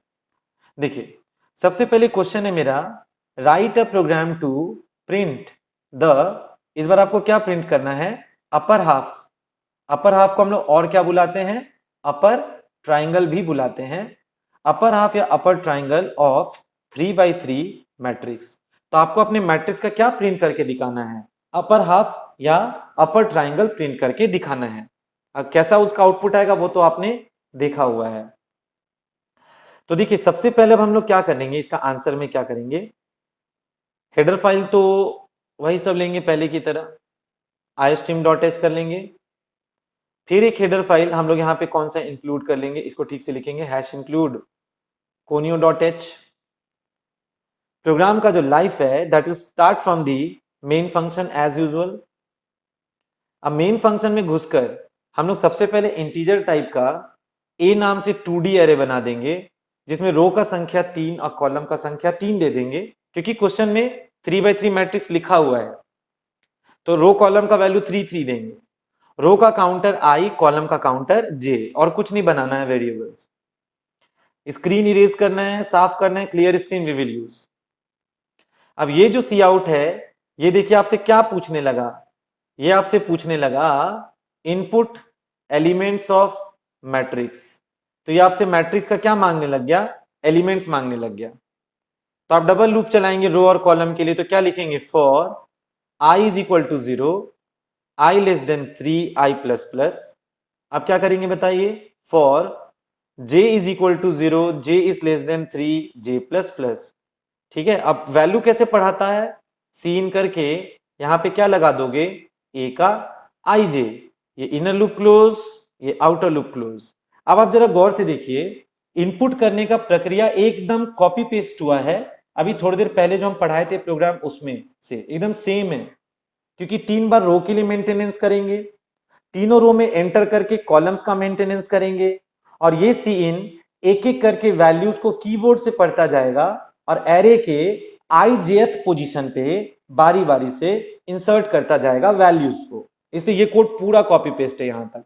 देखिए सबसे पहले क्वेश्चन है मेरा, write a program to print the, इस बार आपको क्या प्रिंट करना है? Upper half. अपर हाफ को हम लोग और क्या बुलाते हैं? अपर ट्राइंगल भी बुलाते हैं, अपर हाफ या अपर ट्राइंगल ऑफ 3x3 मैट्रिक्स। तो आपको अपने मैट्रिक्स का क्या प्रिंट करके दिखाना है, अपर हाफ या अपर ट्राइंगल प्रिंट करके दिखाना है। अब कैसा उसका आउटपुट आएगा वो तो आपने देखा हुआ है। तो देखिए सबसे पहले अब हम लोग क्या करेंगे, इसका आंसर में क्या करेंगे, हेडर फाइल तो वही सब लेंगे पहले की तरह, istream.h कर लेंगे। फिर एक हेडर फाइल हम लोग यहाँ पे कौन सा इंक्लूड कर लेंगे, इसको ठीक से लिखेंगे, हैश इंक्लूड conio.h। प्रोग्राम का जो लाइफ है that will start from the main function as usual. अब मेन फंक्शन में घुसकर हम लोग सबसे पहले इंटीजर टाइप का ए नाम से 2D एरे बना देंगे, जिसमें रो का संख्या 3 और कॉलम का संख्या 3 दे देंगे, क्योंकि क्वेश्चन में 3x3 मैट्रिक्स लिखा हुआ है। तो रो कॉलम का वैल्यू 3 3 देंगे, रो का काउंटर i, कॉलम का काउंटर j, और कुछ नहीं बनाना है वेरिएबल्स। स्क्रीन इरेज करना है, साफ करना है, clear screen we will use. अब ये जो सी आउट है, ये देखिए आपसे क्या पूछने लगा, ये आपसे पूछने लगा इनपुट एलिमेंट्स ऑफ मैट्रिक्स। तो ये आपसे मैट्रिक्स का क्या मांगने लग गया, एलिमेंट्स मांगने लग गया। तो आप डबल लूप चलाएंगे रो और कॉलम के लिए, तो क्या लिखेंगे, for i is equal to 0, i less than 3i plus plus. अब क्या करेंगे बताइए, for j is equal to 0, j is less than 3j plus plus. ठीक है, अब वैल्यू कैसे पढ़ाता है, सीन करके यहां पे क्या लगा दोगे, a का ij, ये इनर लूप क्लोज, ये आउटर लूप क्लोज। अब आप जरा गौर से देखिए, इनपुट करने का प्रक्रिया एकदम कॉपी पेस्ट हुआ है, अभी थोड़ी देर पहले जो हम पढ़ाए थे प्रोग्राम उसमें से एकदम सेम है, क्योंकि 3 बार रो के लिए मेंटेनेंस करेंगे, तीनों रो में एंटर करके कॉलम्स का मेंटेनेंस करेंगे, और ये सी इन एक एक करके वैल्यूज को कीबोर्ड से पढ़ता जाएगा और एरे के ijth पोजीशन पे बारी बारी से इंसर्ट करता जाएगा वैल्यूज को। इसलिए ये कोड पूरा कॉपी पेस्ट है यहां तक।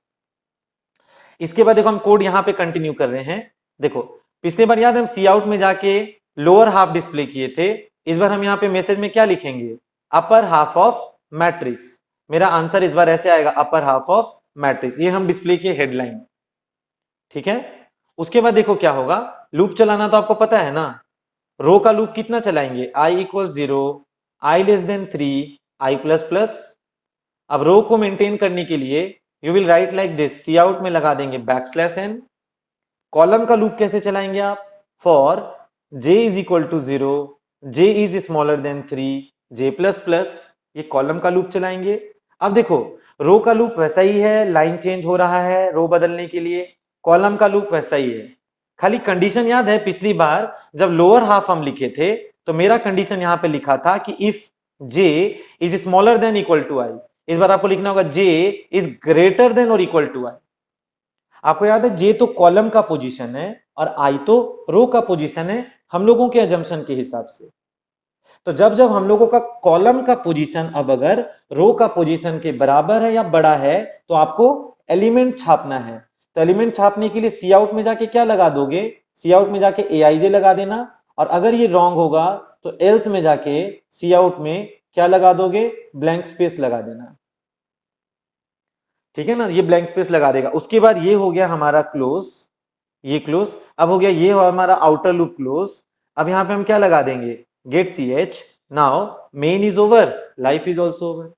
इसके बाद देखो हम कोड यहां पे कंटिन्यू कर रहे हैं। देखो पिछले बार याद है हम सी आउट में जाके लोअर हाफ डिस्प्ले किए थे, इस बार हम यहाँ पे मैसेज में क्या लिखेंगे, अपर हाफ ऑफ मैट्रिक्स। मेरा आंसर इस बार ऐसे आएगा, अपर हाफ ऑफ मैट्रिक्स, ये हम डिस्प्ले किए हेडलाइन। ठीक है, उसके बाद देखो क्या होगा, लूप चलाना तो आपको पता है ना, रो का लूप कितना चलाएंगे, i equal 0, i less than 3, i plus plus. अब रो को मेंटेन करने के लिए you will write like this, cout में लगा देंगे \n। कॉलम का लूप कैसे चलाएंगे आप, for j is equal to 0, j is smaller than 3, j plus plus, ये कॉलम का लूप चलाएंगे। अब देखो रो का लूप वैसा ही है, लाइन चेंज हो रहा है रो बदलने के लिए, कॉलम का लूप वैसा ही है, खाली कंडीशन याद है पिछली बार जब लोअर हाफ हम लिखे थे तो मेरा कंडीशन यहां पे लिखा था कि if j is smaller than equal to i, इस बार आपको लिखना होगा j इज ग्रेटर देन और इक्वल टू i। आपको याद है j तो कॉलम का पोजीशन है और i तो रो का पोजीशन है हम लोगों के अजम्पशन के हिसाब से। तो जब जब हम लोगों का कॉलम का पोजीशन अब अगर रो का पोजीशन के बराबर है या बड़ा है तो आपको एलिमेंट छापना है। तो एलिमेंट छापने के लिए सी आउट में जाके क्या लगा दोगे, सी आउट में जाके aij लगा देना, और अगर ये रॉन्ग होगा तो एल्स में जाके सी आउट में क्या लगा दोगे, ब्लैंक स्पेस लगा देना। ठीक है ना, ये ब्लैंक स्पेस लगा देगा। उसके बाद ये हो गया हमारा क्लोज, ये क्लोज। अब हो गया ये हमारा आउटर लूप क्लोज। अब यहां पे हम क्या लगा देंगे, get ch, now main is over, life is also over.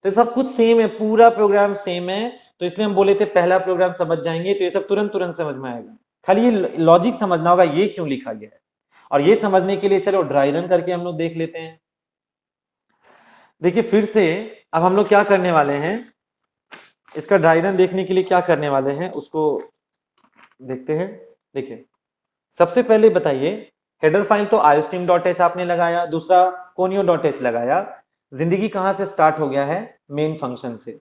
तो सब कुछ सेम है, पूरा प्रोग्राम सेम है, तो इसलिए हम बोले थे पहला प्रोग्राम समझ जाएंगे तो ये सब तुरंत तुरंत समझ में आएगा, खाली ये लॉजिक समझना होगा ये क्यों लिखा गया है। और ये समझने के लिए चलो ड्राई रन करके हम लोग देख लेते हैं। देखिए फिर से अब हम लोग क्या करने वाले हैं, इसका ड्राई रन देखने के लिए क्या करने वाले हैं उसको देखते हैं। देखिए सबसे पहले बताइए, हेडर फाइल तो istream.h आपने लगाया, दूसरा conio.h लगाया, जिंदगी कहां से स्टार्ट हो गया है, मेन फंक्शन से।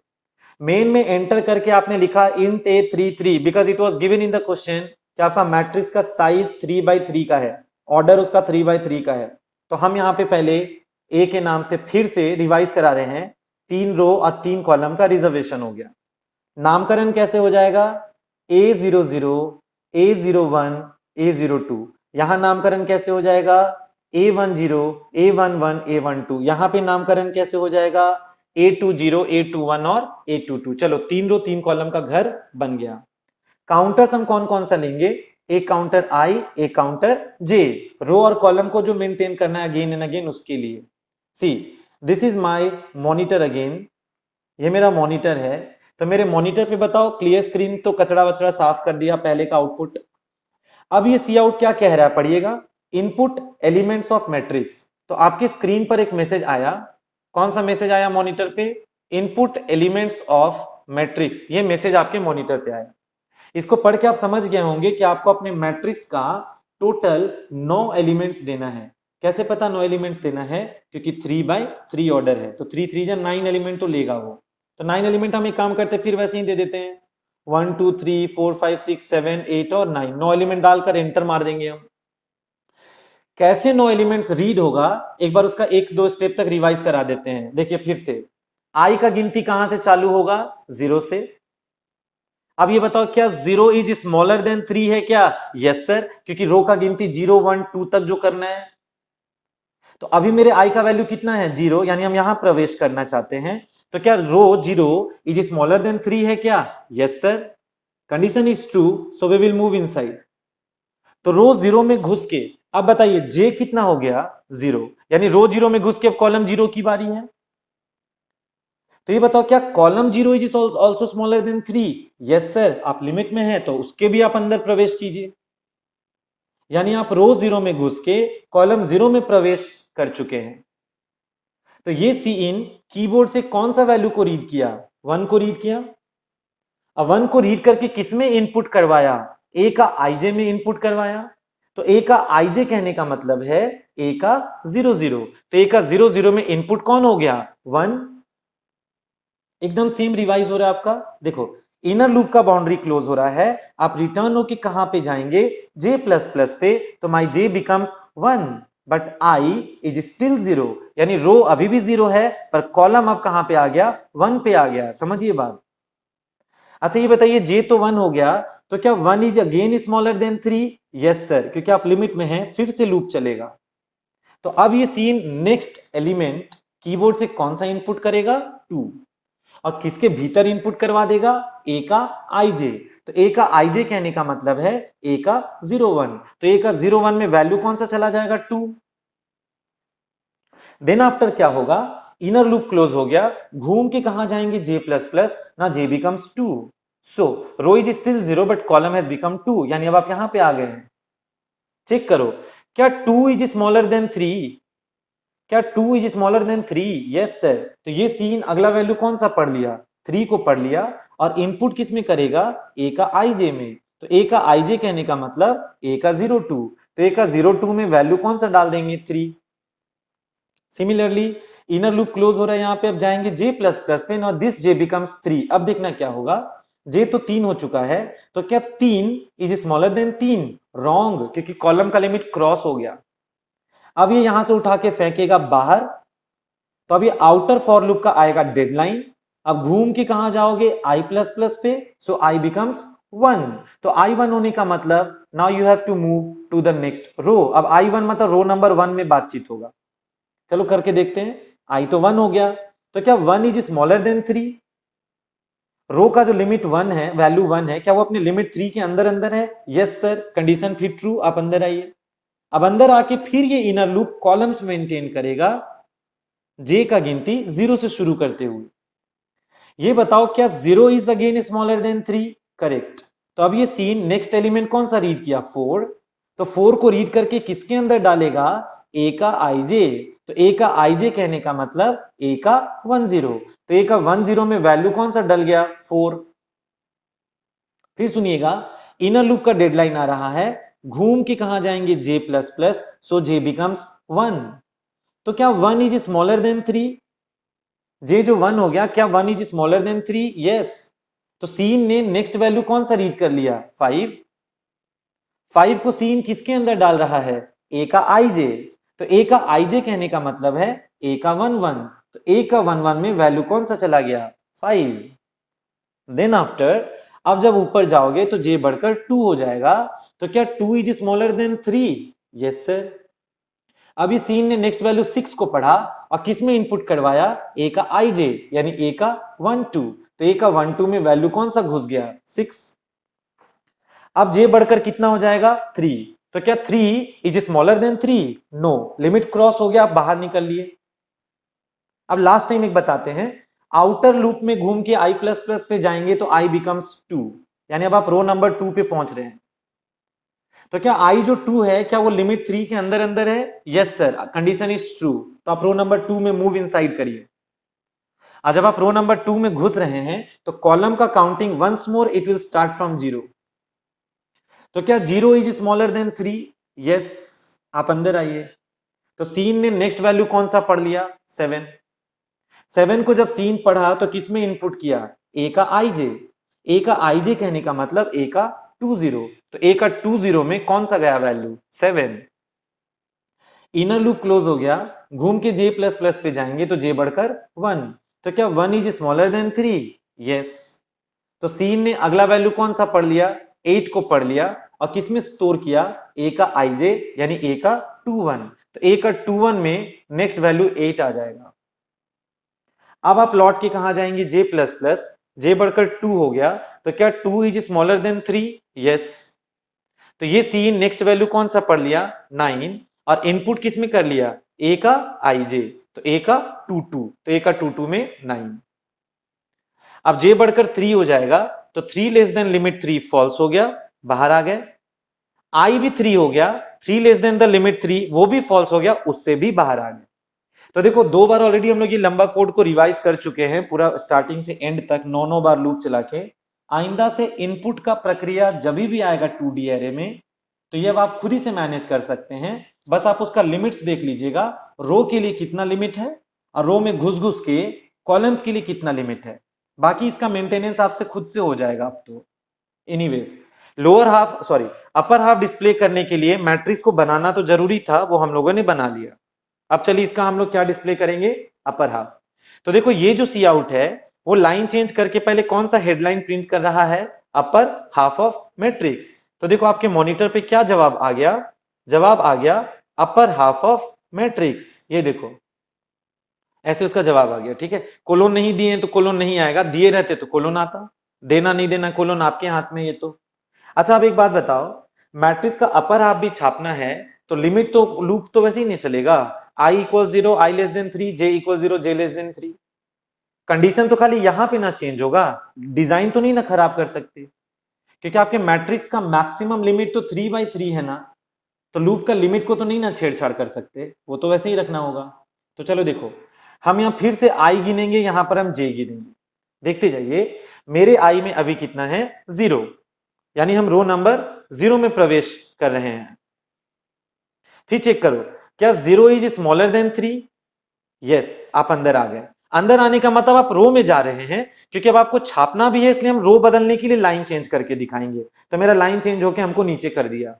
मेन में एंटर करके आपने लिखा int a33 because it was given in the question कि आपका मैट्रिक्स का साइज 3x3 का है, ऑर्डर उसका 3x3 का है। तो हम यहां पे पहले a के नाम से फिर से रिवाइज करा रहे हैं, 3 रो और 3 कॉलम का रिजर्वेशन हो गया। नामकरण कैसे हो जाएगा, a00, a01, a02, यहां नामकरण कैसे हो जाएगा, a10, a11, a12, यहां पे नामकरण कैसे हो जाएगा, a20, a21 और a22। चलो 3 रो 3 कॉलम का घर बन गया। काउंटर्स हम कौन कौन सा लेंगे, एक काउंटर आई, एक काउंटर जे, रो और कॉलम को जो मेंटेन करना है अगेन एंड अगेन उसके लिए। See this is my monitor again, ये मेरा मॉनिटर है। तो मेरे मॉनिटर पे बताओ, क्लियर स्क्रीन तो कचरा वचड़ा साफ कर दिया पहले का आउटपुट। अब ये सी आउट क्या कह रहा है पढ़िएगा, इनपुट एलिमेंट्स ऑफ मैट्रिक्स। तो आपकी स्क्रीन पर एक मैसेज आया, कौन सा मैसेज आया मॉनिटर पे, इनपुट एलिमेंट्स ऑफ मैट्रिक्स, ये मैसेज आपके मॉनिटर पे आया। इसको पढ़ के आप समझ गए होंगे कि आपको अपने मैट्रिक्स का टोटल 9 एलिमेंट्स देना है। कैसे पता 9 एलिमेंट्स देना है, क्योंकि 3/3 ऑर्डर है, तो 3 3 9 एलिमेंट तो लेगा वो। तो 9 एलिमेंट हम एक काम करते फिर वैसे ही दे देते हैं, 1 2 3 4 5 6 7 8 और 9, 9 एलिमेंट डालकर एंटर मार देंगे हम। कैसे 9 एलिमेंट्स रीड होगा, एक बार उसका एक दो स्टेप तक रिवाइज करा देते हैं। देखिए फिर से, आई का गिनती कहां से चालू होगा, 0 से। अब ये बताओ क्या 0 इज स्मॉलर देन 3 है क्या, यस सर, क्योंकि रो का गिनती 0 1 2 तक जो करना है। तो अभी मेरे आई का वैल्यू कितना है, 0, यानी हम यहां प्रवेश करना चाहते हैं। तो क्या रो 0 इज स्मॉलर देन 3 है क्या, yes sir, condition is true, so we will move inside. तो रो 0 में घुस के अब बताइए जे कितना हो गया, 0, यानी रो 0 में घुस के अब कॉलम 0 की बारी है। तो ये बताओ क्या column 0 is also smaller than 3, yes sir, आप लिमिट में है तो उसके भी आप अंदर प्रवेश कीजिए। यानी आप रो 0 में घुस के कॉलम 0 में प्रवेश कर चुके हैं। तो ये सी इन कीबोर्ड से कौन सा वैल्यू को रीड किया, 1 को रीड किया। अब 1 को रीड करके किस में इनपुट करवाया, ए का आईजे में इनपुट करवाया। तो ए का आईजे कहने का मतलब है ए का 0 0, तो ए का 0 0 में इनपुट कौन हो गया, 1। एकदम सेम रिवाइज हो रहा है आपका। देखो इनर लूप का बाउंड्री क्लोज हो रहा है, आप रिटर्न होके कहां पे जाएंगे, जे प्लस प्लस पे, तो my J becomes 1 but I is still 0, यानी रो अभी भी 0 है पर कॉलम अब कहां पे आ गया, 1 पे आ गया। समझिए बात। अच्छा ये बताइए जे तो 1 हो गया, तो क्या 1 is again smaller than 3, yes sir, क्योंकि आप लिमिट में हैं, फिर से लूप चलेगा। तो अब ये सीन नेक्स्ट एलिमेंट कीबोर्ड से कौन सा इनपुट करेगा, 2, और किसके भीतर इनपुट करवा देगा, ए का आईजे। तो ए का आईजे कहने का मतलब है ए का 0 1, तो ए का 0 1 में वैल्यू कौन सा चला जाएगा, 2। देन आफ्टर क्या होगा, इनर लूप क्लोज हो गया, घूम के कहां जाएंगे, जे प्लस प्लस, ना J becomes 2, so row is still 0 but column has become 2, यानी अब आप यहां पे आ गए हैं। चेक करो, क्या 2 इज स्मॉलर देन 3, क्या 2 is smaller than 3, yes sir. तो ये सीन अगला वैल्यू कौन सा पढ़ लिया, 3 को पढ़ लिया, और इनपुट किस में करेगा, ए का आईजे में। तो ए का आईजे कहने का मतलब ए का 0 2, तो ए का 0 2 में वैल्यू कौन सा डाल देंगे, 3। सिमिलरली इनर लूप क्लोज हो रहा है, यहां पे अब जाएंगे जे प्लस प्लस पे, नाउ दिस जे बिकम्स 3। अब देखना क्या होगा, जे तो 3 हो चुका है, तो क्या 3 इज स्मॉलर देन 3, रॉन्ग, क्योंकि कॉलम का लिमिट क्रॉस हो गया। अब ये यहां से उठा के फेंकेगा बाहर, तो अब ये आउटर फॉर लूप का आएगा डेडलाइन। अब घूम के कहां जाओगे, आई प्लस प्लस पे, सो आई बिकम्स 1। तो आई 1 होने का मतलब now you have to move to the next row. अब आई 1 मतलब रो नंबर 1 में बातचीत होगा। चलो करके देखते हैं, आई तो 1 हो गया, तो क्या 1 इज स्मॉलर देन 3, रो का जो लिमिट 1 है, वैल्यू 1 है, क्या वो अपने लिमिट 3 के अंदर अंदर है, यस सर, कंडीशन फिर ट्रू, आप अंदर आइए। अब अंदर आके फिर ये इनर लूप कॉलम्स मेंटेन करेगा, जे का गिनती 0 से शुरू करते हुए। ये बताओ क्या 0 is again smaller than 3, correct. तो अब ये सीन नेक्स्ट एलिमेंट कौन सा रीड किया, 4, तो 4 को रीड करके किसके अंदर डालेगा, ए का आईजे। तो ए का आईजे कहने का मतलब ए का 1 0, तो ए का 1 0 में वैल्यू कौन सा डल गया, 4। फिर सुनिएगा, इनर लूप का डेडलाइन आ रहा है, घूम के कहां जाएंगे, जे प्लस प्लस, सो जे बिकम्स 1। तो क्या 1 इज स्मॉलर देन 3, जे जो 1 हो गया, क्या 1 इज स्मॉलर देन 3, यस। तो सीन ने नेक्स्ट वैल्यू कौन सा रीड कर लिया, 5। 5 को सीन किसके अंदर डाल रहा है, ए का आईजे। तो ए का आईजे कहने का मतलब है ए का 1 1, तो ए का 1 1 में वैल्यू कौन सा चला गया, 5। देन आफ्टर अब जब ऊपर जाओगे तो जे बढ़कर 2 हो जाएगा, तो क्या 2 is smaller than 3, yes sir. अभी सीन ने नेक्स्ट वैल्यू 6 को पढ़ा और किस में इनपुट करवाया, ए का आईजे, यानी ए का 1 2, तो ए का 1 2 में वैल्यू कौन सा घुस गया, 6। अब जे बढ़कर कितना हो जाएगा 3, तो क्या 3 is smaller than 3? No, limit cross हो गया, आप बाहर निकल लिए। अब लास्ट टाइम एक बताते हैं, आउटर लूप में घूम के i प्लस प्लस पे जाएंगे तो i बिकम्स 2, यानी अब आप रो नंबर 2 पे पहुंच रहे हैं। तो क्या i जो 2 है क्या वो लिमिट 3 के अंदर अंदर है? Yes sir, condition is true. तो आप रो नंबर 2 में मूव इनसाइड करिए। आज जब आप रो नंबर 2 में घुस रहे हैं तो कॉलम का counting once more it will start from 0। तो क्या 0 इज स्मॉलर देन 3? यस, आप अंदर आइए। तो सीन ने नेक्स्ट वैल्यू कौन सा पढ़ लिया? 7। 7 को जब सीन पढ़ा तो किस में इनपुट किया? ए का आईजे। ए का आईजे कहने का मतलब ए का 20, तो ए का 20 में कौन सा गया वैल्यू? 7। इनर लूप क्लोज हो गया, घूम के जे प्लस प्लस पे जाएंगे तो जे बढ़कर 1। तो क्या 1 इज स्मॉलर देन 3? यस। तो सीन ने अगला वैल्यू कौन सा पढ़ लिया? 8 को पढ़ लिया और किस में स्टोर किया? ए का आईजे यानी ए का 21। तो ए का 21 में नेक्स्ट वैल्यू 8 आ जाएगा। अब आप लौट के कहां जाएंगे? जे प्लस प्लस, जे बढ़कर 2 हो गया, तो क्या 2 इज स्मॉलर देन 3? यस। तो ये सीन नेक्स्ट वैल्यू कौन सा पढ़ लिया? 9, और इनपुट किस में कर लिया? ए का आईजे, तो ए का 22, तो ए का 22 में 9। अब जे बढ़कर 3 हो जाएगा तो 3 लेस देन लिमिट 3 फॉल्स हो गया, बाहर आ गए। आई भी 3 हो गया, 3 लेस देन द लिमिट 3 वो भी फॉल्स हो गया, उससे भी बाहर आ गए। तो देखो 2 बार ऑलरेडी हम लोग ये लंबा कोड को रिवाइज कर चुके हैं, पूरा स्टार्टिंग से एंड तक 9 बार लूप चला के। आइंदा से इनपुट का प्रक्रिया जब भी आएगा 2D एरे में, तो ये अब आप खुद ही से मैनेज कर सकते हैं। बस आप उसका लिमिट्स देख लीजिएगा, रो के लिए कितना लिमिट है और रो में घुस घुस के कॉलम्स के लिए कितना लिमिट है। बाकी इसका मेंटेनेंस आपसे खुद से हो जाएगा अब तो। Anyways, lower half sorry upper half display करने के लिए मैट्रिक्स को बनाना तो जरूरी था, वो हम लोगों ने बना लिया। अब चलिए इसका हम लोग क्या डिस्प्ले करेंगे? Upper half. तो देखो ये जो सी आउट है वो लाइन चेंज करके पहले कौन सा हेडलाइन प्रिंट कर रहा है? Upper half of matrix. तो देखो आपके मॉनिटर पे क्या जवाब आ गया? जवाब आ गया अपर हाफ ऑफ मैट्रिक्स। ये देखो ऐसे उसका जवाब आ गया। ठीक है, कोलोन नहीं दिए तो कोलोन नहीं आएगा, दिए रहते तो कोलोन आता। देना नहीं देना कोलोन आपके हाथ में ये तो। अच्छा अब एक बात बताओ, मैट्रिक्स का अपर हाफ भी छापना है तो लिमिट तो लूप तो वैसे ही नहीं चलेगा। i equal 0, i less than 3, j equal 0, j less than 3। Condition तो खाली यहां पे ना चेंज होगा, डिजाइन तो नहीं ना खराब कर सकते, क्योंकि आपके मैट्रिक्स का मैक्सिमम लिमिट तो 3/3 है ना। तो लूप का लिमिट को तो नहीं ना छेड़छाड़ कर सकते, वो तो वैसे ही रखना होगा। तो चलो देखो, हम यहां फिर से i गिनेंगे, यहां पर हम j गिनेंगे। देखते जाइए, मेरे i में अभी कितना है? 0, यानी हम रो नंबर 0 में प्रवेश कर रहे हैं। फिर चेक करो, क्या 0 इज स्मॉलर देन 3? यस, आप अंदर आ गए। अंदर आने का मतलब आप रो में जा रहे हैं, क्योंकि अब आपको छापना भी है, इसलिए हम रो बदलने के लिए लाइन चेंज करके दिखाएंगे। तो मेरा लाइन चेंज होकर हमको नीचे कर दिया।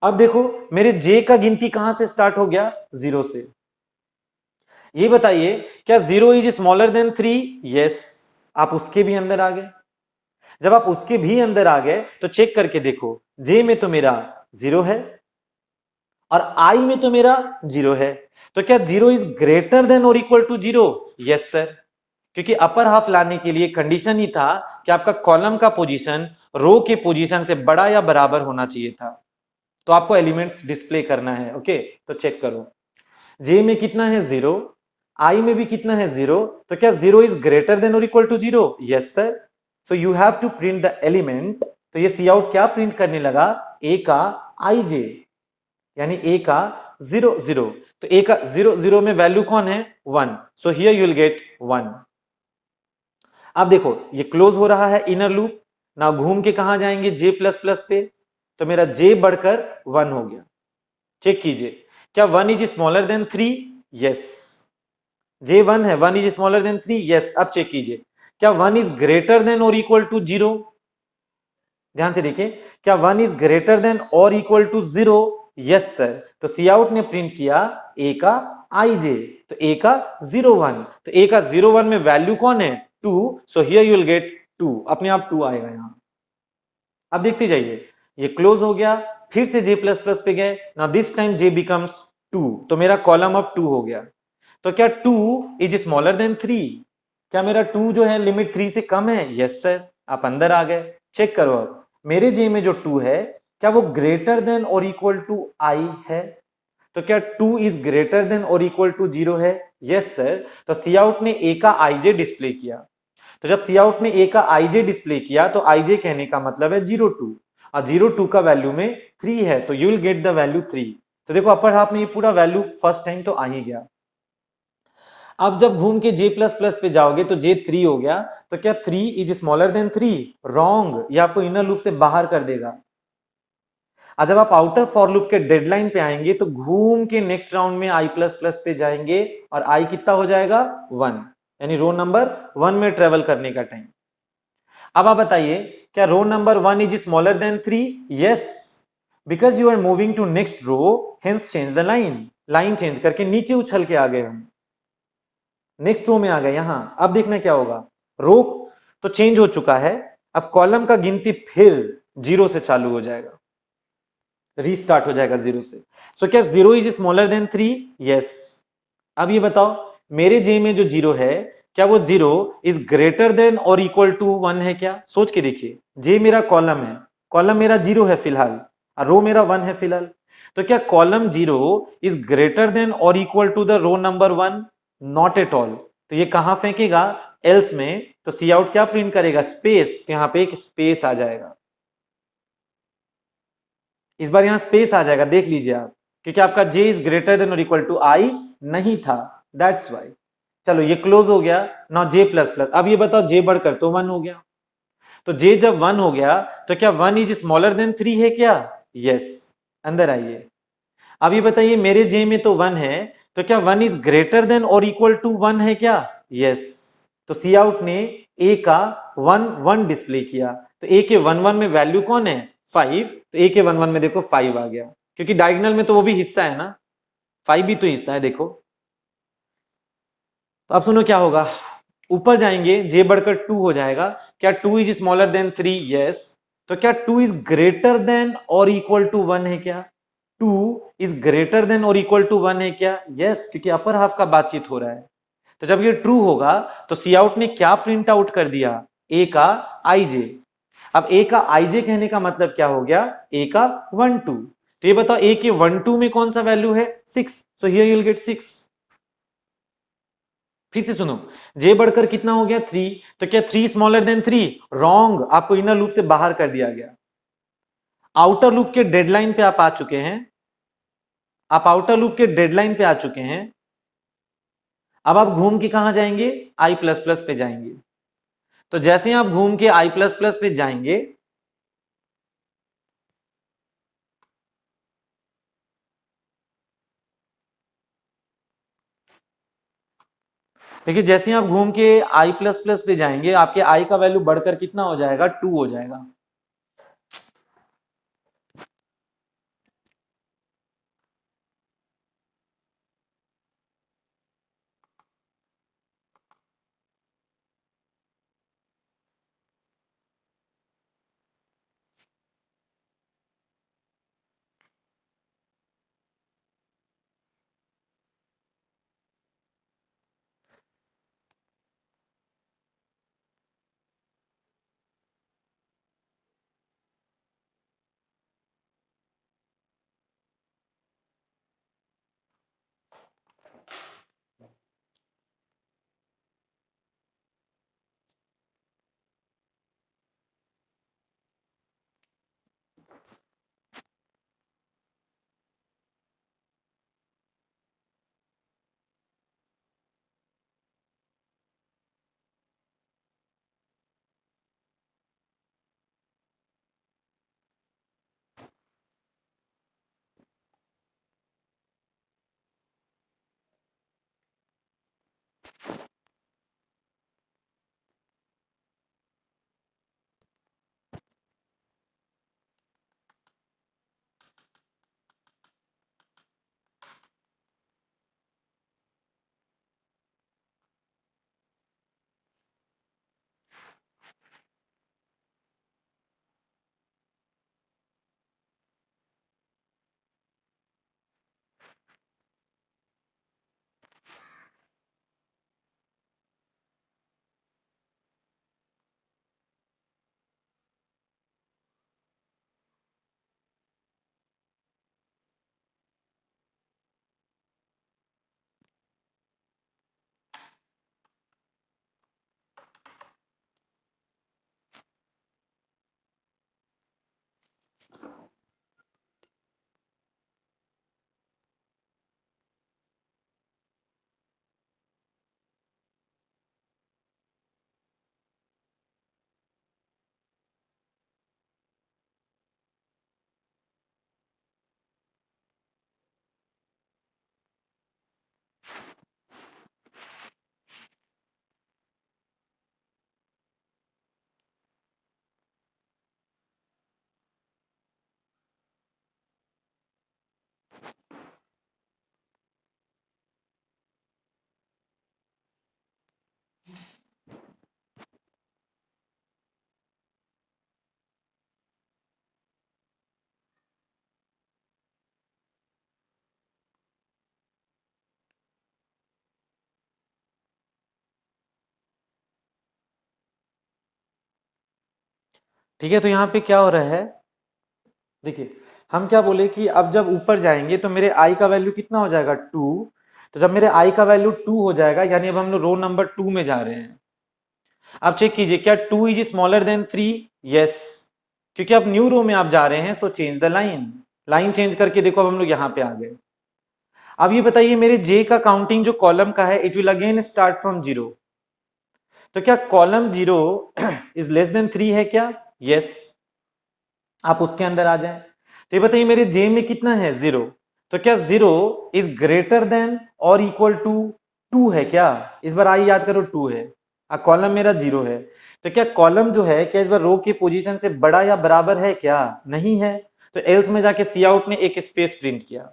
अब देखो मेरे जे का गिनती कहां से स्टार्ट हो गया? 0 से। ये बताइए, क्या 0 इज स्मॉलर देन 3? यस, आप उसके भी अंदर आ गए। जब आप उसके भी अंदर आ गए तो चेक करके देखो, जे में तो मेरा 0 है और आई में तो मेरा 0 है। तो क्या 0 इज ग्रेटर देन और इक्वल टू 0? यस सर, क्योंकि अपर हाफ लाने के लिए कंडीशन ही था कि आपका कॉलम का पोजीशन रो के पोजीशन से बड़ा या बराबर होना चाहिए था। तो आपको एलिमेंट्स डिस्प्ले करना है। ओके, तो चेक करो, जे में कितना है? 0, आई में भी कितना है? 0। तो क्या 0 इज ग्रेटर देन और equal to 0? Yes sir. So you have to print the element. तो ये सी आउट क्या प्रिंट करने लगा? ए का आई जे, यानी ए का 0 0। तो ए का 0 0 में वैल्यू कौन है? 1। So here you will get 1। अब देखो ये क्लोज हो रहा है इनर लूप ना, घूम के कहां जाएंगे? जे प्लस प्लस पे। तो मेरा जे बढ़कर 1 हो गया। चेक कीजिए, क्या 1 इज स्मॉलर देन 3? यस, जे 1 है, 1 इज स्मॉलर देन 3। यस, अब चेक कीजिए, क्या 1 इज ग्रेटर देन और इक्वल टू 0? ध्यान से देखिए, क्या 1 इज ग्रेटर देन और इक्वल टू 0? Yes sir. तो सी आउट ने प्रिंट किया ए का आई जे, तो ए का 0 1। तो ए का 0 1 में वैल्यू कौन है? 2। So here you will get 2, अपने आप 2 आएगा यहां। अब देखते जाइए, ये क्लोज हो गया, फिर से जे प्लस प्लस पे गए ना, दिस टाइम जे बिकम्स 2। तो मेरा कॉलम अब 2 हो गया। तो क्या 2 इज स्मॉलर देन 3? क्या मेरा 2 जो है लिमिट 3 से कम है? यस सर, आप अंदर आ गए। चेक करो, अब मेरे जे में जो 2 है क्या वो ग्रेटर देन और इक्वल टू आई है? तो क्या 2 इज ग्रेटर देन और इक्वल टू 0 है? Yes sir. तो सी आउट ने ए का आईजे डिस्प्ले किया। तो जब सी आउट ने ए का आईजे डिस्प्ले किया तो आईजे कहने का मतलब है 02 और 02 का वैल्यू में 3 है, तो you will get the value 3। तो देखो अपर हाफ में ये पूरा वैल्यू फर्स्ट टाइम तो आ ही गया। अब जब घूम के जे प्लस प्लस पे जाओगे तो जे 3 हो गया, तो क्या 3 इज स्मॉलर देन 3? रॉन्ग, ये आपको इनर लूप से बाहर कर देगा। और जब आप आउटर फॉर लूप के डेडलाइन पे आएंगे तो घूम के नेक्स्ट राउंड में आई प्लस प्लस पे जाएंगे और आई कितना हो जाएगा? 1, यानी रो नंबर 1 में ट्रेवल करने का टाइम। अब आप बताइए क्या row number 1 is smaller than 3? Yes, because you are moving to next row, hence change the line. Line change करके नीचे उछल के आ गए हम, नेक्स्ट रो में आ गए यहां। अब देखना क्या होगा, रो तो चेंज हो चुका है, अब कॉलम का गिनती फिर 0 से चालू हो जाएगा, रीस्टार्ट हो जाएगा 0 से। सो क्या 0 इज स्मॉलर देन 3? यस। अब ये बताओ मेरे जे में जो 0 है क्या वो 0 इज ग्रेटर देन और इक्वल टू 1 है क्या? सोच के देखिए, जे मेरा कॉलम है, कॉलम मेरा 0 है फिलहाल और रो मेरा 1 है फिलहाल। तो क्या कॉलम 0 इज ग्रेटर देन और equal to the row number 1? Not at all. तो ये कहां फेंकेगा? एल्स में। तो सी आउट क्या प्रिंट करेगा? स्पेस। तो यहां पे एक स्पेस आ जाएगा, इस बार यहां स्पेस आ जाएगा, देख लीजिए आप, क्योंकि आपका j इज ग्रेटर देन और इक्वल टू आई नहीं था, दैट्स वाई। चलो ये क्लोज हो गया। Now j plus plus. अब ये बताओ j बढ़कर तो 1 हो गया, तो j जब 1 हो गया तो क्या 1 इज स्मॉलर देन 3 है क्या? यस। अंदर आइए। अब ये बताइए मेरे j में तो 1 है, तो क्या 1 इज ग्रेटर देन और इक्वल टू 1 है क्या? यस। तो सी आउट ने a का 1 1 डिस्प्ले किया, तो a के 1 1 में वैल्यू कौन है? 5। तो a के 1 1 में देखो 5 आ गया, क्योंकि डायगोनल में तो वो भी हिस्सा है ना, 5 भी तो हिस्सा है देखो। तो अब सुनो क्या होगा, ऊपर जाएंगे j बढ़कर 2 हो जाएगा। क्या 2 इज स्मॉलर देन 3? यस। तो क्या 2 इज ग्रेटर देन और इक्वल टू 1 है क्या? 2 इज ग्रेटर देन और इक्वल टू 1 है क्या? यस, क्योंकि अपर हाफ का बातचीत हो रहा है। तो जब ये ट्रू होगा तो सी आउट ने क्या प्रिंट आउट कर दिया? ए का आईजे। अब ए का आईजे कहने का मतलब क्या हो गया? ए का 1 2। तो ये बताओ ए के 1 2 में कौन सा वैल्यू है? 6। So here you will get 6। फिर से सुनो, जे बढ़कर कितना हो गया? 3। तो क्या 3 स्मॉलर देन 3? रॉन्ग, आपको इनर लूप से बाहर कर दिया गया। आउटर लूप के डेडलाइन पे आप आ चुके हैं, आप आउटर लूप के डेडलाइन पे आ चुके हैं। अब आप घूम के कहां जाएंगे? आई प्लस प्लस पे जाएंगे। तो जैसे ही आप घूम के आई प्लस प्लस पे जाएंगे, देखिए जैसे ही आप घूम के आई प्लस प्लस पे जाएंगे आपके आई का वैल्यू बढ़कर कितना हो जाएगा? 2 हो जाएगा। ठीक है, तो यहाँ पे क्या हो रहा है, देखिए हम क्या बोले कि अब जब ऊपर जाएंगे तो मेरे आई का वैल्यू कितना हो जाएगा 2। तो जब मेरे आई का वैल्यू 2 हो जाएगा यानी अब हम लोग रो नंबर 2 में जा रहे हैं। अब चेक कीजिए क्या 2 इज स्मॉलर देन 3? यस, क्योंकि अब न्यू रो में आप जा रहे हैं, so change the line. Line change करके देखो अब हम लोग यहां पे आ गए। अब ये बताइए मेरे जे का काउंटिंग जो कॉलम का है, it will again start from 0। तो क्या कॉलम 0 इज लेस देन 3 है क्या? यस, आप उसके अंदर आ जाएं। तो ये बताइए मेरे जे में कितना है? 0। तो क्या 0 इज ग्रेटर देन और इक्वल टू 2 है क्या? इस बार आई याद करो 2 है, कॉलम मेरा 0 है। तो क्या कॉलम जो है क्या इस बार रो की पोजीशन से बड़ा या बराबर है क्या? नहीं है। तो एल्स में जाके सी आउट में एक स्पेस प्रिंट किया।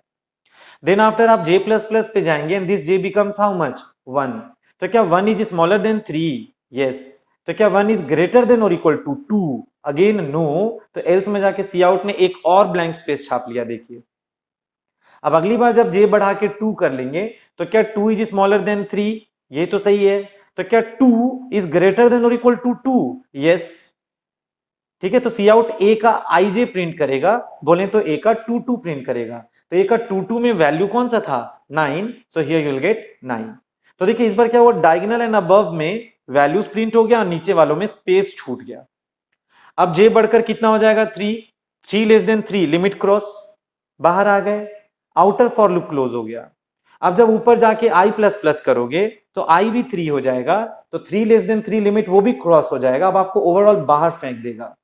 देन आफ्टर आप जे प्लस प्लस पे जाएंगे and this J becomes how much? 1। तो क्या 1 इज स्मॉलर देन 3? यस। तो क्या 1 इज ग्रेटर देन और इक्वल टू 2? Again no. तो एल्स में जाके सी आउट में एक और ब्लैंक स्पेस छाप लिया। देखिए अब अगली बार जब जे बढ़ा के 2 कर लेंगे तो क्या 2 इज स्मॉलर देन 3? ये तो सही है। तो क्या 2 इज ग्रेटर देन और इक्वल टू 2? यस। ठीक है, तो सी आउट ए का आई जे प्रिंट करेगा, बोले तो ए का 2 प्रिंट करेगा। तो ए का 2 में वैल्यू कौन सा था? 9। So here you will get 9। तो देखिए इस बार क्या हुआ, डायगोनल एंड अबव में वैल्यूज प्रिंट हो गया और नीचे वालों में स्पेस छूट गया। अब जे बढ़कर कितना हो जाएगा? 3। 3 लेस देन 3 लिमिट क्रॉस, बाहर आ गए, आउटर फॉर लूप क्लोज हो गया। अब जब ऊपर जाके आई प्लस प्लस करोगे तो आई भी 3 हो जाएगा, तो 3 लेस देन 3 लिमिट वो भी क्रॉस हो जाएगा। अब आपको ओवरऑल बाहर फेंक देगा।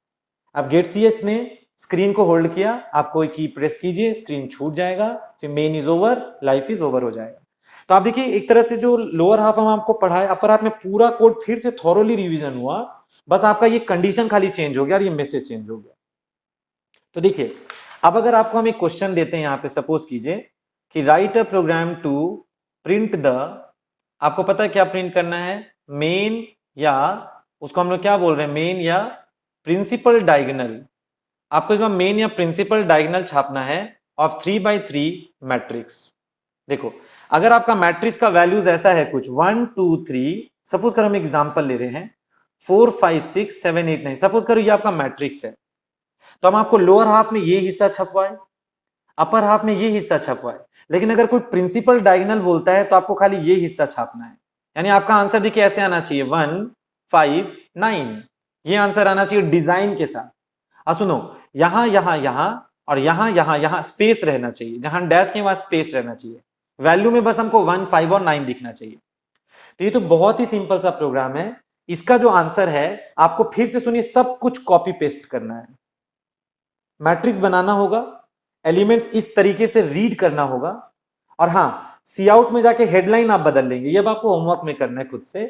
अब गेट सी एच ने स्क्रीन को होल्ड किया, आप कोई की प्रेस कीजिए, स्क्रीन छूट जाएगा, फिर main is over, life is over हो जाएगा। तो आप देखिए एक तरह से जो लोअर हाफ हम आपको पढ़ाए, अपर हाफ में पूरा कोड फिर से थॉरोली रिवीजन हुआ, बस आपका ये कंडीशन खाली चेंज हो गया और ये मैसेज चेंज हो गया। तो देखिए अब अगर आपको हम एक क्वेश्चन देते हैं, यहां पे सपोज कीजिए कि write a program to print the, आपको पता है क्या प्रिंट करना है? मेन, या उसको हम लोग क्या बोल रहे हैं, मेन या प्रिंसिपल डायगोनल। आपको इसमें मेन या प्रिंसिपल डायगोनल छापना है ऑफ 3x3 मैट्रिक्स। देखो अगर आपका मैट्रिक्स का वैल्यूज ऐसा है कुछ 1 2 3, सपोज करो हम एग्जांपल ले रहे हैं 4 5 6 7 8 9, सपोज करो ये आपका मैट्रिक्स है। तो हम आपको लोअर हाफ में ये हिस्सा छपवाए, अपर हाफ में ये हिस्सा छपवाए, लेकिन अगर कोई प्रिंसिपल डायगोनल बोलता है तो आपको खाली ये हिस्सा छापना है। यानी आपका आंसर देखिए ऐसे आना चाहिए 1 5 9, ये आंसर आना चाहिए डिजाइन के साथ। सुनो, यहां यहां यहां और यहां यहां यहां स्पेस रहना चाहिए, जहां डैश के वहां स्पेस रहना चाहिए। वैल्यू में बस हमको 1 5 और 9 दिखना चाहिए। तो ये तो बहुत ही सिंपल सा प्रोग्राम है। इसका जो आंसर है आपको फिर से सुनिए, सब कुछ कॉपी पेस्ट करना है। मैट्रिक्स बनाना होगा, एलिमेंट्स इस तरीके से रीड करना होगा, और हाँ सी आउट में जाके हेडलाइन आप बदल लेंगे। ये अब आपको होमवर्क में करना है खुद से।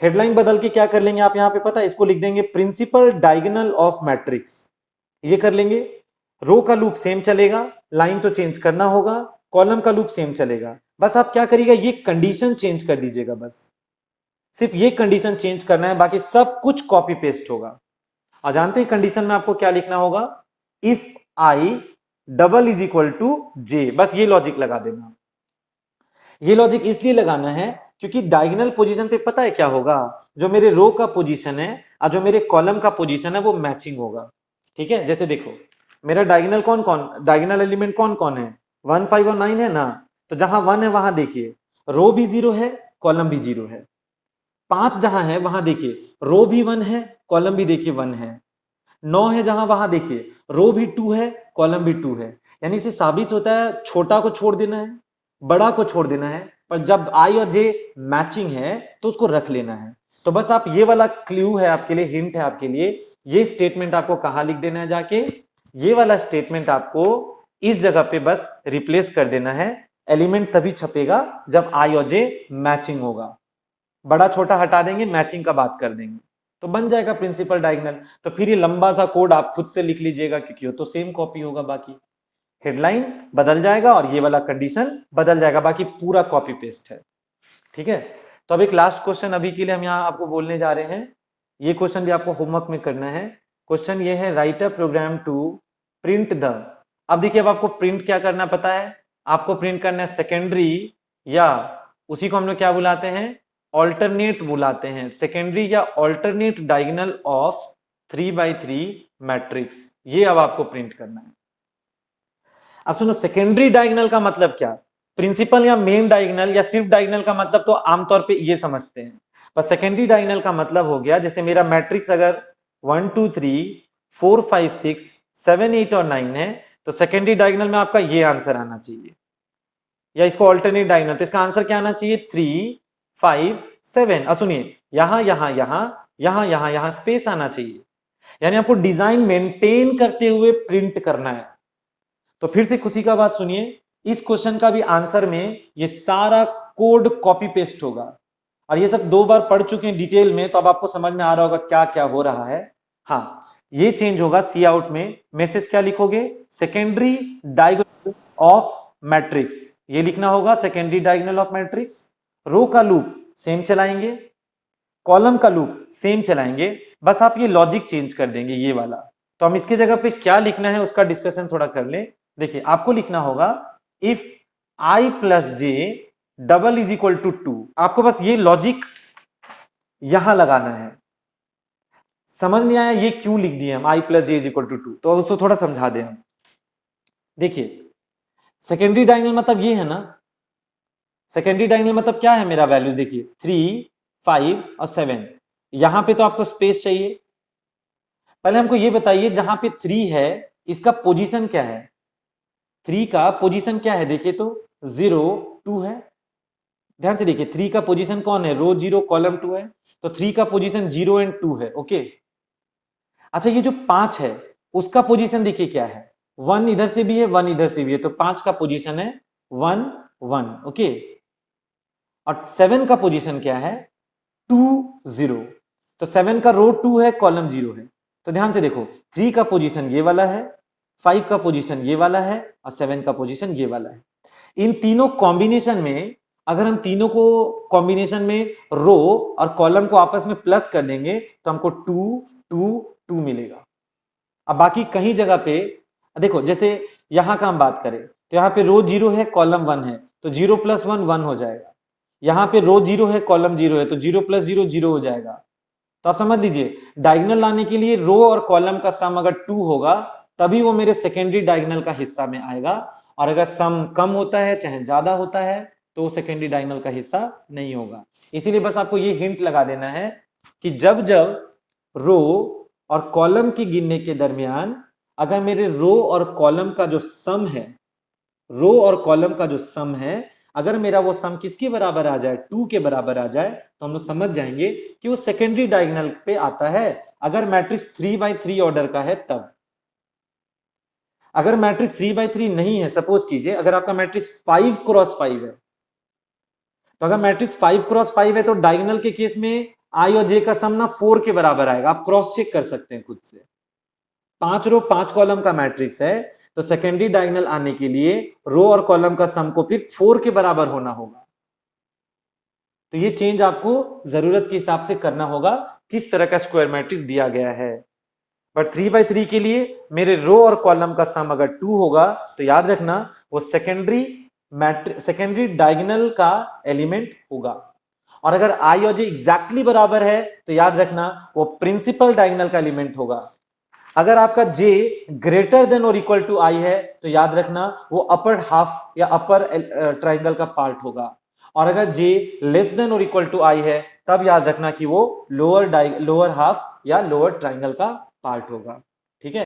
हेडलाइन बदल के क्या कर लेंगे आप, यहां पे पता है, इसको लिख देंगे प्रिंसिपल डायगोनल ऑफ मैट्रिक्स, ये कर लेंगे। रो का लूप सेम चलेगा, लाइन तो चेंज करना होगा, कॉलम का लूप सेम चलेगा। बस आप क्या करिएगा, ये कंडीशन चेंज कर दीजिएगा, बस सिर्फ ये कंडीशन चेंज करना है, बाकी सब कुछ कॉपी पेस्ट होगा। और जानते हैं कंडीशन में आपको क्या लिखना होगा? If I double is equal to J, बस ये लॉजिक लगा देना। ये लॉजिक इसलिए लगाना है क्योंकि डायगोनल पोजीशन पे पता है क्या होगा, जो मेरे रो का पोजीशन है और जो मेरे कॉलम का पोजीशन है वो मैचिंग होगा। ठीक है, जैसे देखो मेरा डायगोनल कौन कौन, डायगोनल एलिमेंट कौन कौन है? 1 5 और 9 है ना। तो जहां 1 है वहां देखिए रो भी 0 है, कॉलम भी 0 है। 5 जहां है वहां देखिए रो भी 1 है, कॉलम भी देखिए 1 है। 9 है जहां वहां देखिए रो भी 2 है, कॉलम भी 2 है। यानी इसे साबित होता है छोटा को छोड़ देना है, बड़ा को छोड़ देना है, पर जब आई और जे मैचिंग है तो उसको रख लेना है। तो बस आप ये वाला क्लू है आपके लिए, हिंट है आपके लिए, ये स्टेटमेंट आपको कहां लिख देना है जाके, ये वाला स्टेटमेंट आपको इस जगह पे बस रिप्लेस कर देना है। एलिमेंट तभी छपेगा जब आई और जे मैचिंग होगा। बड़ा छोटा हटा देंगे, मैचिंग का बात कर देंगे, तो बन जाएगा प्रिंसिपल डायगोनल। तो फिर ये लंबा सा कोड आप खुद से लिख लीजिएगा क्योंकि वो तो सेम कॉपी होगा, बाकी हेडलाइन बदल जाएगा और ये वाला कंडीशन बदल जाएगा, बाकी पूरा कॉपी पेस्ट है। ठीक है, तो अब एक लास्ट क्वेश्चन अभी के लिए हम यहाँ आपको बोलने जा रहे हैं। ये क्वेश्चन भी आपको होमवर्क में करना है। क्वेश्चन ये है write a program to print the. अब देखिए अब आपको प्रिंट क्या करना पता है, आपको प्रिंट करना है सेकेंडरी, या उसी को हम लोग क्या बुलाते हैं, ऑल्टरनेट बुलाते हैं, सेकेंडरी या alternate diagonal of 3x3 matrix, ये अब आपको प्रिंट करना है। अब सुनो, सेकेंडरी डायगोनल का मतलब क्या? प्रिंसिपल या मेन डायगोनल या सिर्फ डायगोनल का मतलब तो आमतौर पे ये समझते हैं, पर सेकेंडरी डायगोनल का मतलब हो गया जैसे मेरा मैट्रिक्स अगर 1 2 3 4 5 6 7 8 और 9 है, तो सेकेंडरी डायगोनल में आपका ये आंसर आना चाहिए, या इसको ऑल्टरनेट डायगोनल, तो इसका आंसर क्या आना चाहिए? 3 5 7। अब सुनिए, यहां यहां यहां यहां यहां यहां स्पेस आना चाहिए, यानी आपको डिजाइन मेंटेन करते हुए प्रिंट करना है। तो फिर से खुशी का बात सुनिए, इस क्वेश्चन का भी आंसर में ये सारा कोड कॉपी पेस्ट होगा, और ये सब 2 बार पढ़ चुके हैं डिटेल में, तो अब आपको समझ में आ रहा होगा क्या क्या हो रहा है। हाँ, ये चेंज होगा सी आउट में। मैसेज क्या लिखोगे? सेकेंडरी डायगोनल ऑफ मैट्रिक्स, ये लिखना होगा, सेकेंडरी डायगोनल ऑफ मैट्रिक्स। रो का लूप सेम चलाएंगे, कॉलम का लूप सेम चलाएंगे, बस आप ये लॉजिक चेंज कर देंगे ये वाला। तो हम इसके जगह पे क्या लिखना है उसका डिस्कशन थोड़ा कर ले। देखिए, आपको लिखना होगा if i plus J double is equal to 2। आपको बस ये लॉजिक यहां लगाना है। समझ नहीं आया ये क्यों लिख दिए हम i plus J is equal to 2? तो उसको थोड़ा समझा दें हम। देखिए, सेकेंडरी डायगोनल मतलब ये है ना, सेकेंडरी डायगोनल मतलब क्या है मेरा वैल्यूज? देखिए 3 5 और 7, यहां पे तो आपको स्पेस चाहिए। पहले हमको ये बताइए, जहां पे 3 है इसका पोजीशन क्या है? 3 का पोजीशन क्या है? देखिए तो 0 2 है। ध्यान से देखिए, 3 का पोजीशन कौन है? रो 0 कॉलम 2 है, तो 3 का पोजीशन 0 एंड 2 है। ओके, अच्छा ये जो 5 है उसका पोजीशन देखिए क्या है? 1 इधर से भी है, 1 इधर से भी है, तो 5 का पोजीशन है 1 1। ओके, और 7 का पोजीशन क्या है? 2 0। तो 7 का रो 2 है, कॉलम 0 है। तो ध्यान से देखो, 3 का पोजीशन ये वाला है, 5 का पोजीशन ये वाला है, और 7 का पोजीशन ये वाला है। इन तीनों कॉम्बिनेशन में, अगर हम तीनों को कॉम्बिनेशन में रो और कॉलम को आपस में प्लस कर देंगे तो हमको 2 2 2 मिलेगा। अब बाकी कहीं जगह पे देखो, जैसे यहां का हम बात करें तो यहां पे रो 0 है, कॉलम 1 है, तो 0 प्लस 1 1 हो जाएगा। यहां पे रो 0 है, कॉलम 0 है, तो 0 प्लस 0 0 हो जाएगा। तो आप समझ लीजिए, डायगोनल लाने के लिए रो और कॉलम का सम अगर 2 होगा तभी वो मेरे सेकेंडरी डायगोनल का हिस्सा में आएगा, और अगर सम कम होता है चाहे ज्यादा होता है तो वो सेकेंडरी डायगोनल का हिस्सा नहीं होगा। इसीलिए बस आपको ये हिंट लगा देना है कि जब जब रो और कॉलम के गिनने के दरमियान अगर मेरे रो और कॉलम का जो सम है, रो और कॉलम का जो सम है, अगर मेरा वो सम किसके बराबर आ जाए? 2 के बराबर आ जाए, तो हम लोग समझ जाएंगे कि वो सेकेंडरी डायगोनल पे आता है। अगर मैट्रिक्स 3x3 ऑर्डर का है तब। अगर मैट्रिक्स 3x3 नहीं है, सपोज कीजिए अगर आपका मैट्रिक्स 5x5 है, तो अगर मैट्रिक्स 5x5 है तो डायगोनल के केस में आई और जे का सम ना 4 के बराबर आएगा। आप क्रॉस चेक कर सकते हैं खुद से। 5 रो 5 कॉलम का मैट्रिक्स है, तो सेकेंडरी डायगोनल आने के लिए रो और कॉलम का सम को फिर 4 के बराबर होना होगा। तो ये चेंज आपको जरूरत के हिसाब से करना होगा, किस तरह का स्क्वायर मैट्रिक्स दिया गया है। बट 3x3 के लिए मेरे रो और कॉलम का सम अगर 2 होगा तो याद रखना वो सेकेंडरी डायगोनल का एलिमेंट होगा। और अगर आई और जे एग्जैक्टली बराबर है तो याद रखना वो प्रिंसिपल डायगोनल का एलिमेंट होगा। अगर आपका j ग्रेटर देन और इक्वल टू आई है तो याद रखना वो अपर हाफ या अपर ट्राइंगल का पार्ट होगा। और अगर j लेस देन और इक्वल टू आई है तब याद रखना कि वो लोअर हाफ या लोअर ट्राइंगल का पार्ट होगा। ठीक है।